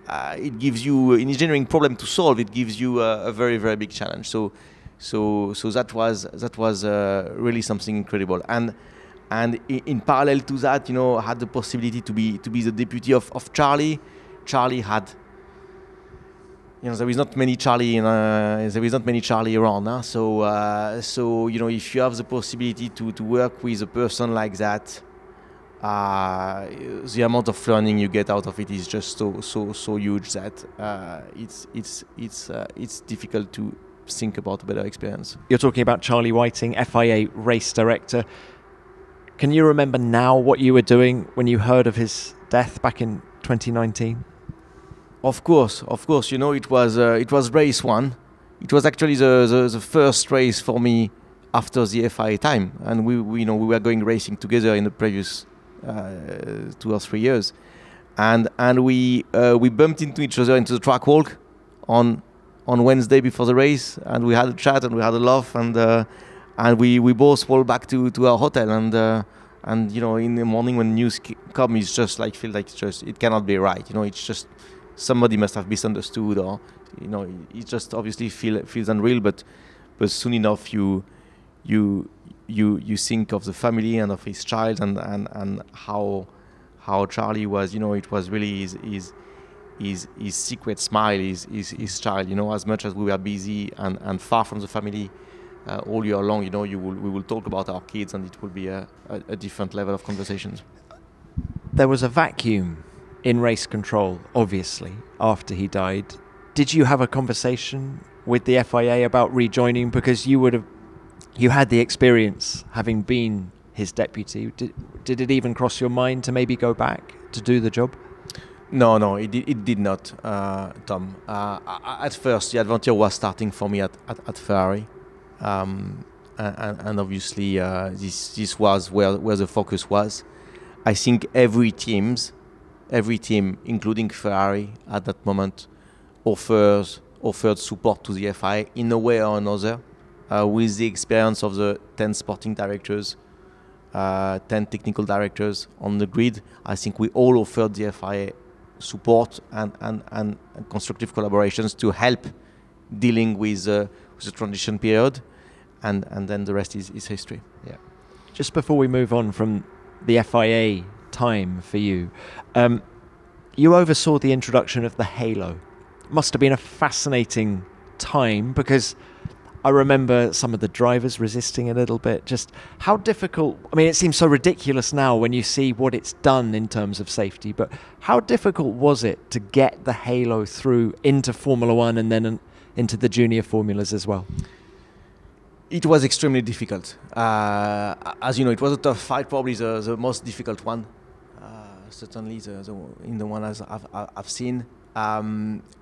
it gives you an engineering problem to solve. It gives you a very, very big challenge. So that was really something incredible. And in parallel to that, you know, I had the possibility to be the deputy of Charlie. Charlie had there is not many Charlie around. Huh? So if you have the possibility to work with a person like that, the amount of learning you get out of it is just so huge that it's difficult to think about a better experience. You're talking about Charlie Whiting, FIA race director. Can you remember now what you were doing when you heard of his death back in 2019? Of course. It was race one. It was actually the first race for me after the FIA time, and we were going racing together in the previous 2 or 3 years, and we bumped into each other into the track walk on Wednesday before the race, and we had a chat and we had a laugh, and we both walked back to our hotel, and in the morning when news come, it's just like feel like it cannot be right. It's just somebody must have misunderstood, or it just obviously feels unreal. But soon enough you think of the family and of his child and how Charlie was. It was really his secret smile, his child. As much as we were busy and far from the family all year long, we will talk about our kids, and it will be a different level of conversations. There was a vacuum in race control, obviously, after he died. Did you have a conversation with the FIA about rejoining? Because you had the experience having been his deputy. Did it even cross your mind to maybe go back to do the job? No, it did not, Tom. At first, the adventure was starting for me at Ferrari, and obviously this was where the focus was. I think every team, including Ferrari, at that moment, offered support to the FIA in a way or another, with the experience of the 10 sporting directors, 10 technical directors on the grid. I think we all offered the FIA support and constructive collaborations to help dealing with the transition period, and then the rest is history. Yeah. Just before we move on from the FIA time for you, you oversaw the introduction of the halo. Must have been a fascinating time, because I remember some of the drivers resisting a little bit. Just how difficult, it seems so ridiculous now when you see what it's done in terms of safety, but how difficult was it to get the halo through into Formula One and then into the junior formulas as well? It was extremely difficult. As you know, it was a tough fight, probably the most difficult one. Certainly the one I've seen.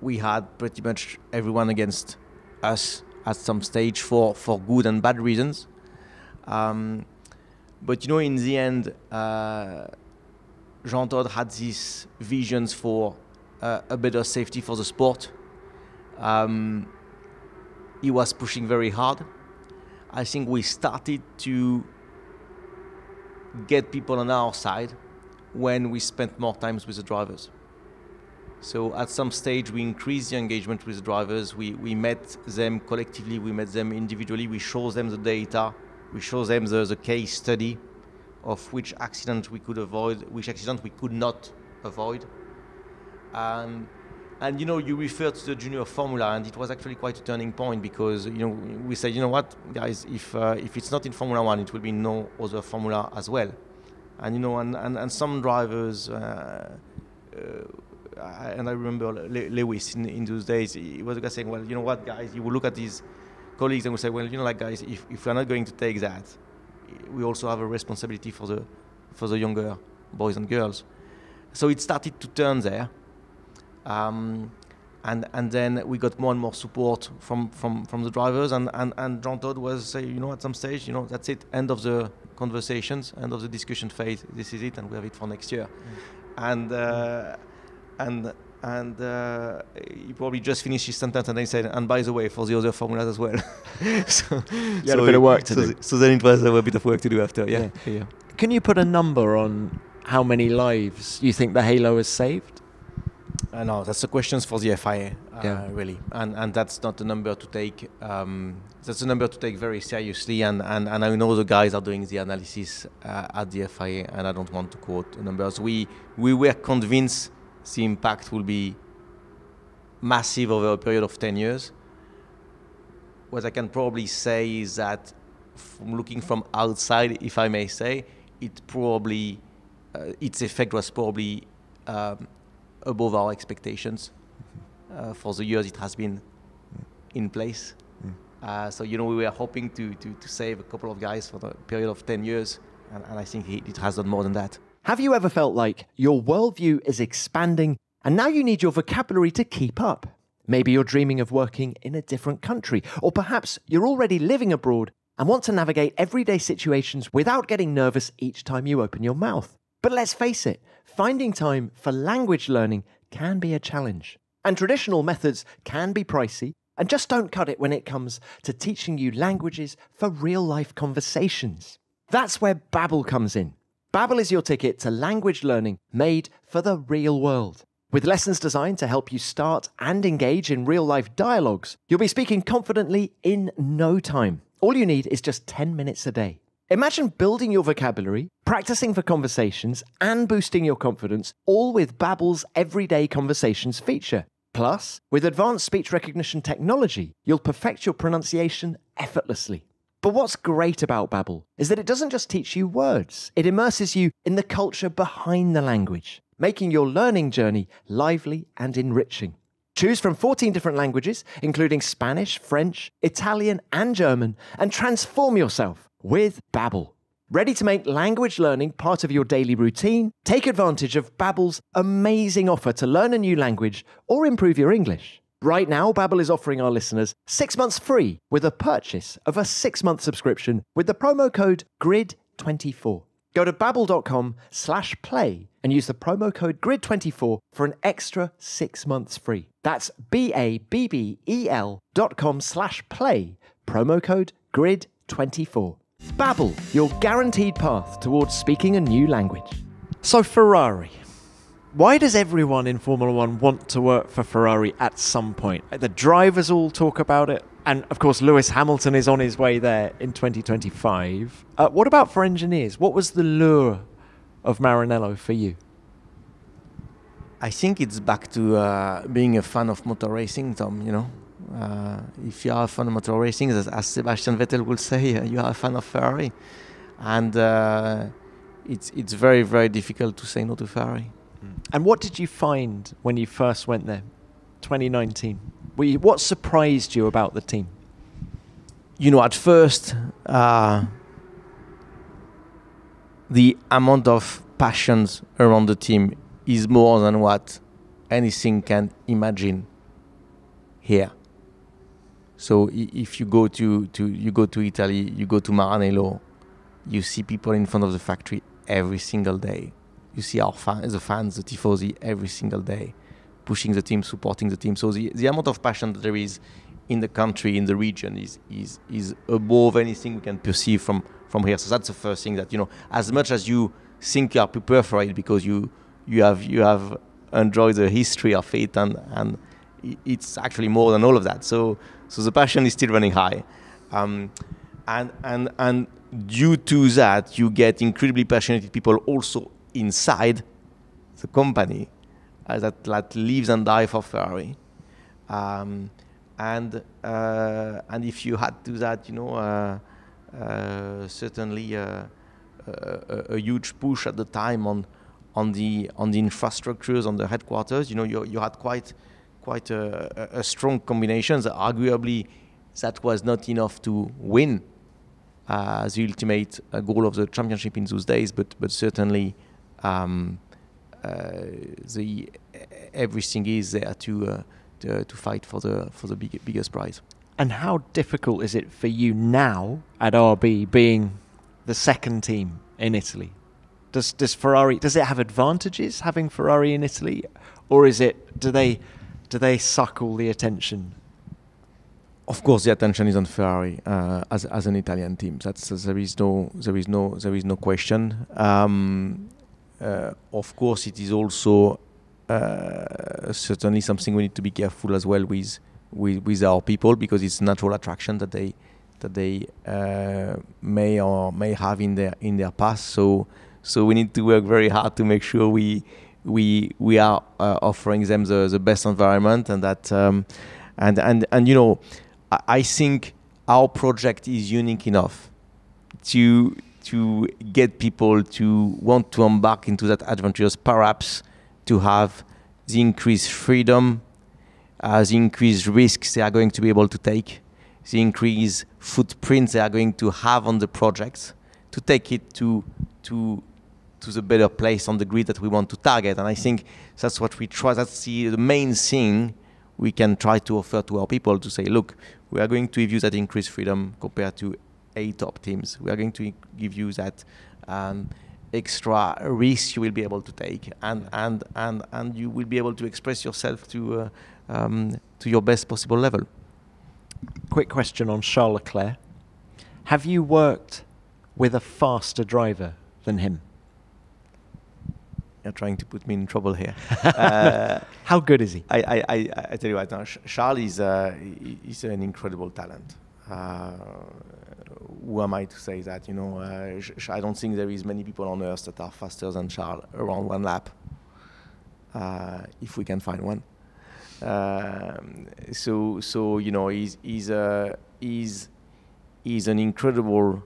We had pretty much everyone against us at some stage for good and bad reasons. But in the end, Jean-Todt had these visions for a better safety for the sport. He was pushing very hard. I think we started to get people on our side when we spent more time with the drivers. So at some stage we increased the engagement with the drivers. We met them collectively, we met them individually, we showed them the data, we showed them the case study of which accident we could avoid, which accident we could not avoid. And you refer to the junior formula, and it was actually quite a turning point, because we said, what, guys, if it's not in Formula One, it will be in no other formula as well. And and some drivers, and I remember Lewis in those days, he was a guy saying, well, what, guys, you will look at his colleagues and will say, well, guys, if we're not going to take that, we also have a responsibility for the younger boys and girls. So it started to turn there. And then we got more and more support from the drivers, and Jean-Todt was saying, at some stage, that's it, end of the conversations, end of the discussion phase, this is it, and we have it for next year. And he probably just finished his sentence, and then he said, and by the way, for the other formulas as well. So you had a bit of work to do. So then it was a bit of work to do after, yeah. Can you put a number on how many lives you think the halo has saved? No, that's a question for the FIA, really, and that's not a number to take. That's a number to take very seriously, and I know the guys are doing the analysis at the FIA, and I don't want to quote numbers. We were convinced the impact will be massive over a period of 10 years. What I can probably say is that, from looking from outside, if I may say, it probably its effect was probably above our expectations for the years it has been in place. So we were hoping to save a couple of guys for the period of 10 years, and I think it has done more than that. Have you ever felt like your worldview is expanding and now you need your vocabulary to keep up? Maybe you're dreaming of working in a different country, or perhaps you're already living abroad and want to navigate everyday situations without getting nervous each time you open your mouth. But let's face it, finding time for language learning can be a challenge. And traditional methods can be pricey and just don't cut it when it comes to teaching you languages for real-life conversations. That's where Babbel comes in. Babbel is your ticket to language learning made for the real world. With lessons designed to help you start and engage in real-life dialogues, you'll be speaking confidently in no time. All you need is just 10 minutes a day. Imagine building your vocabulary, practicing for conversations, and boosting your confidence, all with Babbel's Everyday Conversations feature. Plus, with advanced speech recognition technology, you'll perfect your pronunciation effortlessly. But what's great about Babbel is that it doesn't just teach you words, it immerses you in the culture behind the language, making your learning journey lively and enriching. Choose from 14 different languages, including Spanish, French, Italian, and German, and transform yourself with Babbel. Ready to make language learning part of your daily routine? Take advantage of Babbel's amazing offer to learn a new language or improve your English. Right now, Babbel is offering our listeners 6 months free with a purchase of a 6-month subscription with the promo code GRID24. Go to babbel.com/play and use the promo code GRID24 for an extra 6 months free. That's babbel.com/play, promo code GRID24. Babbel, your guaranteed path towards speaking a new language. So Ferrari. Why does everyone in Formula One want to work for Ferrari at some point? The drivers all talk about it. And of course, Lewis Hamilton is on his way there in 2025. What about for engineers? What was the lure of Maranello for you? I think it's back to being a fan of motor racing, Tom, if you are a fan of motor racing, as Sebastian Vettel would say, you are a fan of Ferrari. And it's very, very difficult to say no to Ferrari. And what did you find when you first went there, 2019? What surprised you about the team? At first, the amount of passions around the team is more than what anything can imagine here. So if you go to Italy, you go to Maranello, you see people in front of the factory every single day. You see our fans, the tifosi, every single day, pushing the team, supporting the team. So the amount of passion that there is in the country, in the region, is above anything we can perceive from here. So that's the first thing that, as much as you think you are prepared for it because you have enjoyed the history of it, and it's actually more than all of that. So the passion is still running high, and due to that, you get incredibly passionate people also inside the company that lives and die for Ferrari, and if you add to that, certainly a huge push at the time on the infrastructures, on the headquarters. You had quite a strong combination. Arguably, that was not enough to win the ultimate goal of the championship in those days, but certainly everything is there to fight for the biggest prize. And how difficult is it for you now at RB, being the second team in Italy? Does Ferrari, does it have advantages having Ferrari in Italy, or do they suck all the attention? Of course, the attention is on Ferrari as an Italian team. There is no question. Of course, it is also certainly something we need to be careful as well with our people, because it's natural attraction that they may or may have in their past. So we need to work very hard to make sure we we are offering them the best environment, and that and you know, I think our project is unique enough to get people to want to embark into that adventures, perhaps to have the increased freedom, the increased risks they are going to be able to take, the increased footprint they are going to have on the projects, to take it to the better place on the grid that we want to target. And I think that's what we try. That's the main thing we can try to offer to our people, to say, look, we are going to give you that increased freedom compared to 8 top teams. We are going to give you that extra risk you will be able to take, and you will be able to express yourself to your best possible level. Quick question on Charles Leclerc. Have you worked with a faster driver than him? You're trying to put me in trouble here. How good is he? I tell you right now, Charles is an incredible talent. Who am I to say that? You know, I don't think there is many people on earth that are faster than Charles around one lap, if we can find one. So you know, he's an incredible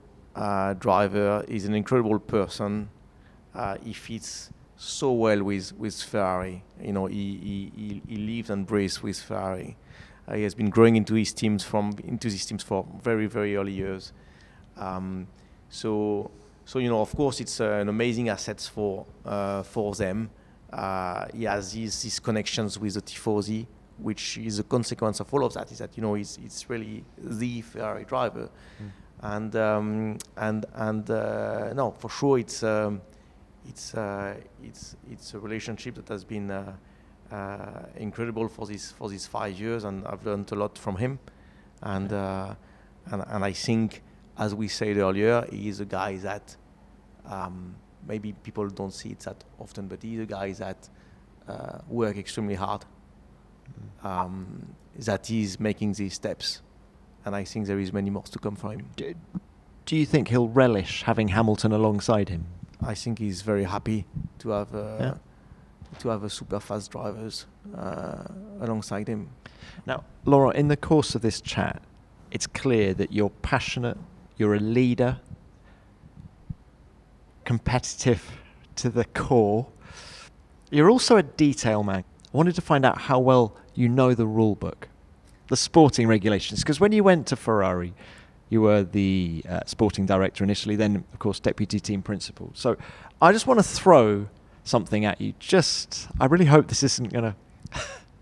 driver. He's an incredible person. He fits so well with Ferrari. You know, he lives and breathes with Ferrari. He has been growing into these teams for very, very early years. So you know, of course, it's an amazing asset for them. He has these connections with the tifosi, which is a consequence of all of that. Is that, you know, it's really the Ferrari driver, and no, for sure, it's a relationship that has been incredible for these 5 years, and I've learned a lot from him, and I think, as we said earlier, he is a guy that maybe people don't see it that often, but he's a guy that works extremely hard, that is making these steps, and I think there is many more to come for him. Do you think he'll relish having Hamilton alongside him? I think he's very happy to have a super fast drivers alongside him. Now, Laurent, in the course of this chat, it's clear that you're passionate, you're a leader, competitive to the core. You're also a detail man. I wanted to find out how well you know the rule book, the sporting regulations, because when you went to Ferrari, you were the sporting director initially, then, of course, deputy team principal. So I just want to throw something at you. I really hope this isn't going to...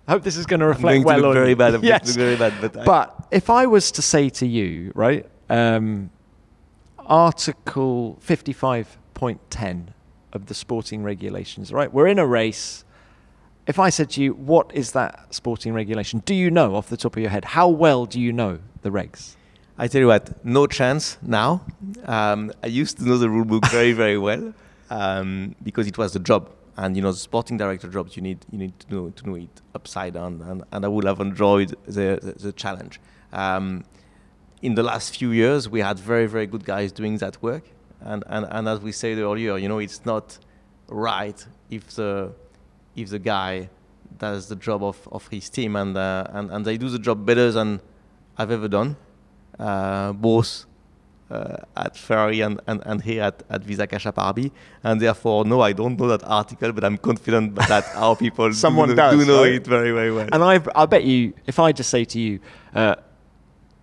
I hope this is going to reflect well on very bad. Yes. Very bad. But if I was to say to you, right, Article 55.10 of the sporting regulations, right? We're in a race. If I said to you, what is that sporting regulation? Do you know off the top of your head? How well do you know the regs? I tell you what, no chance now. I used to know the rule book very, very well, because it was the job. And you know, the sporting director jobs, you need to know it upside down, and I would have enjoyed the challenge. In the last few years, we had very, very good guys doing that work, and as we said earlier, you know, it's not right if the guy does the job of his team, and they do the job better than I've ever done, both at Ferrari and here at Visa Cash App RB, and therefore, no, I don't know that article, but I'm confident that our people do know it very, very well. And I bet you, if I just say to you,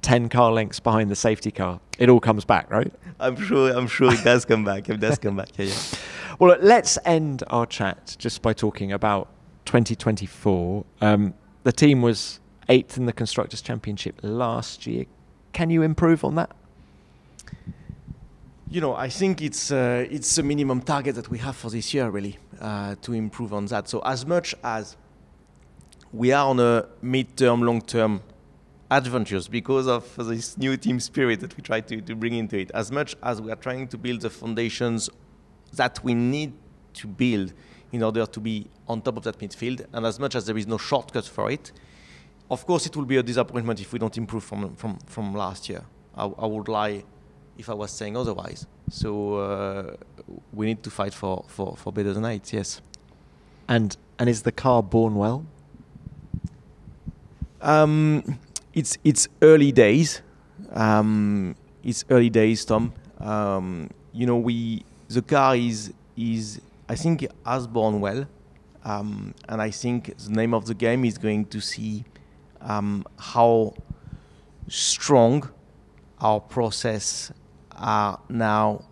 10 car lengths behind the safety car, it all comes back, right? I'm sure it does come back. It does come back. Yeah. Well, let's end our chat just by talking about 2024. The team was 8th in the Constructors' Championship last year. Can you improve on that? You know, I think it's a minimum target that we have for this year, really, to improve on that. So as much as we are on a mid-term, long-term adventures because of this new team spirit that we try to bring into it, as much as we are trying to build the foundations that we need to build in order to be on top of that midfield, and as much as there is no shortcut for it, of course it will be a disappointment if we don't improve from last year. I would lie if I was saying otherwise. So we need to fight for better than 8, yes. And is the car born well? It's early days. It's early days, Tom. The car is I think has born well, and I think the name of the game is going to see how strong our process are now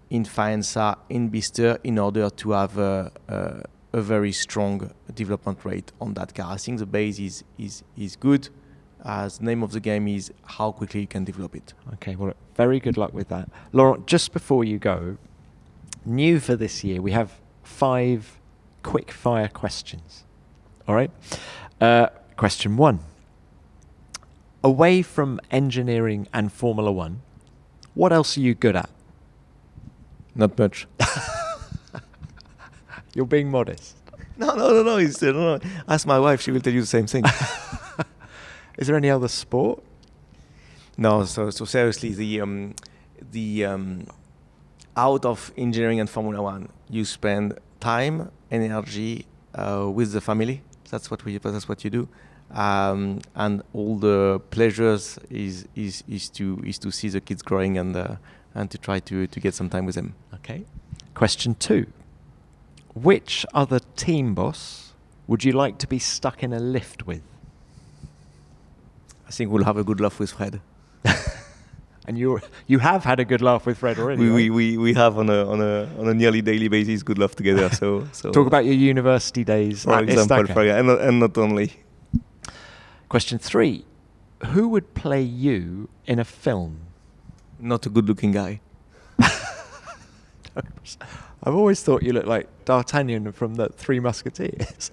in Faenza, in Bicester, in order to have a very strong development rate on that car. I think the base is good. The name of the game is how quickly you can develop it. Okay, well, very good luck with that. Laurent, just before you go, new for this year, we have 5 quick fire questions. All right? Question 1. Away from engineering and Formula 1, what else are you good at? Not much. You're being modest. No. Ask my wife; she will tell you the same thing. Is there any other sport? No. So seriously, the out of engineering and Formula 1, you spend time, energy with the family. That's what you do, and all the pleasures is to see the kids growing and to try to get some time with them. Okay. Question 2. Which other team boss would you like to be stuck in a lift with? I think we'll have a good laugh with Fred. And you have had a good laugh with Fred already. We have on a nearly daily basis good laugh together. So talk about your university days, for example, and not only. Question 3. Who would play you in a film? Not a good-looking guy. I've always thought you looked like D'Artagnan from the Three Musketeers.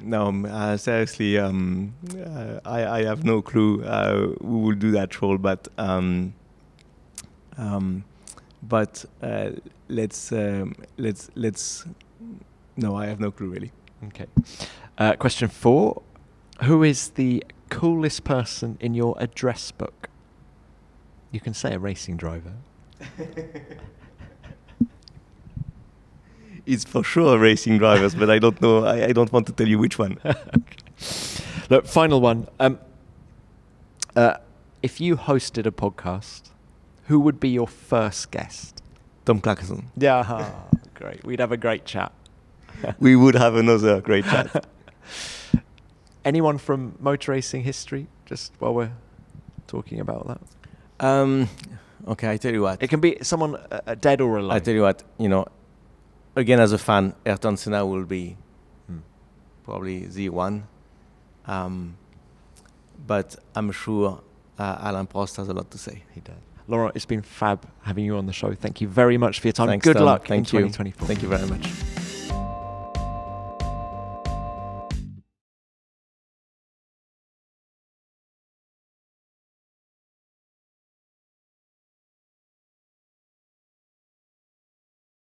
No, seriously, I have no clue who will do that role, but let's. No, I have no clue really. Okay. Question 4: who is the coolest person in your address book? You can say a racing driver. It's for sure racing drivers, but I don't know. I don't want to tell you which one. Okay. Look, final one. If you hosted a podcast, who would be your first guest? Tom Clarkson. Yeah, great. We'd have a great chat. We would have another great chat. Anyone from motor racing history, just while we're talking about that? Okay, I tell you what. It can be someone dead or alive. I tell you what, again, as a fan, Ayrton Senna will be probably the one. But I'm sure Alain Prost has a lot to say. He does. Laurent, it's been fab having you on the show. Thank you very much for your time. Thanks, Good Tom. luck Thank in you. 2024. Thank you very much.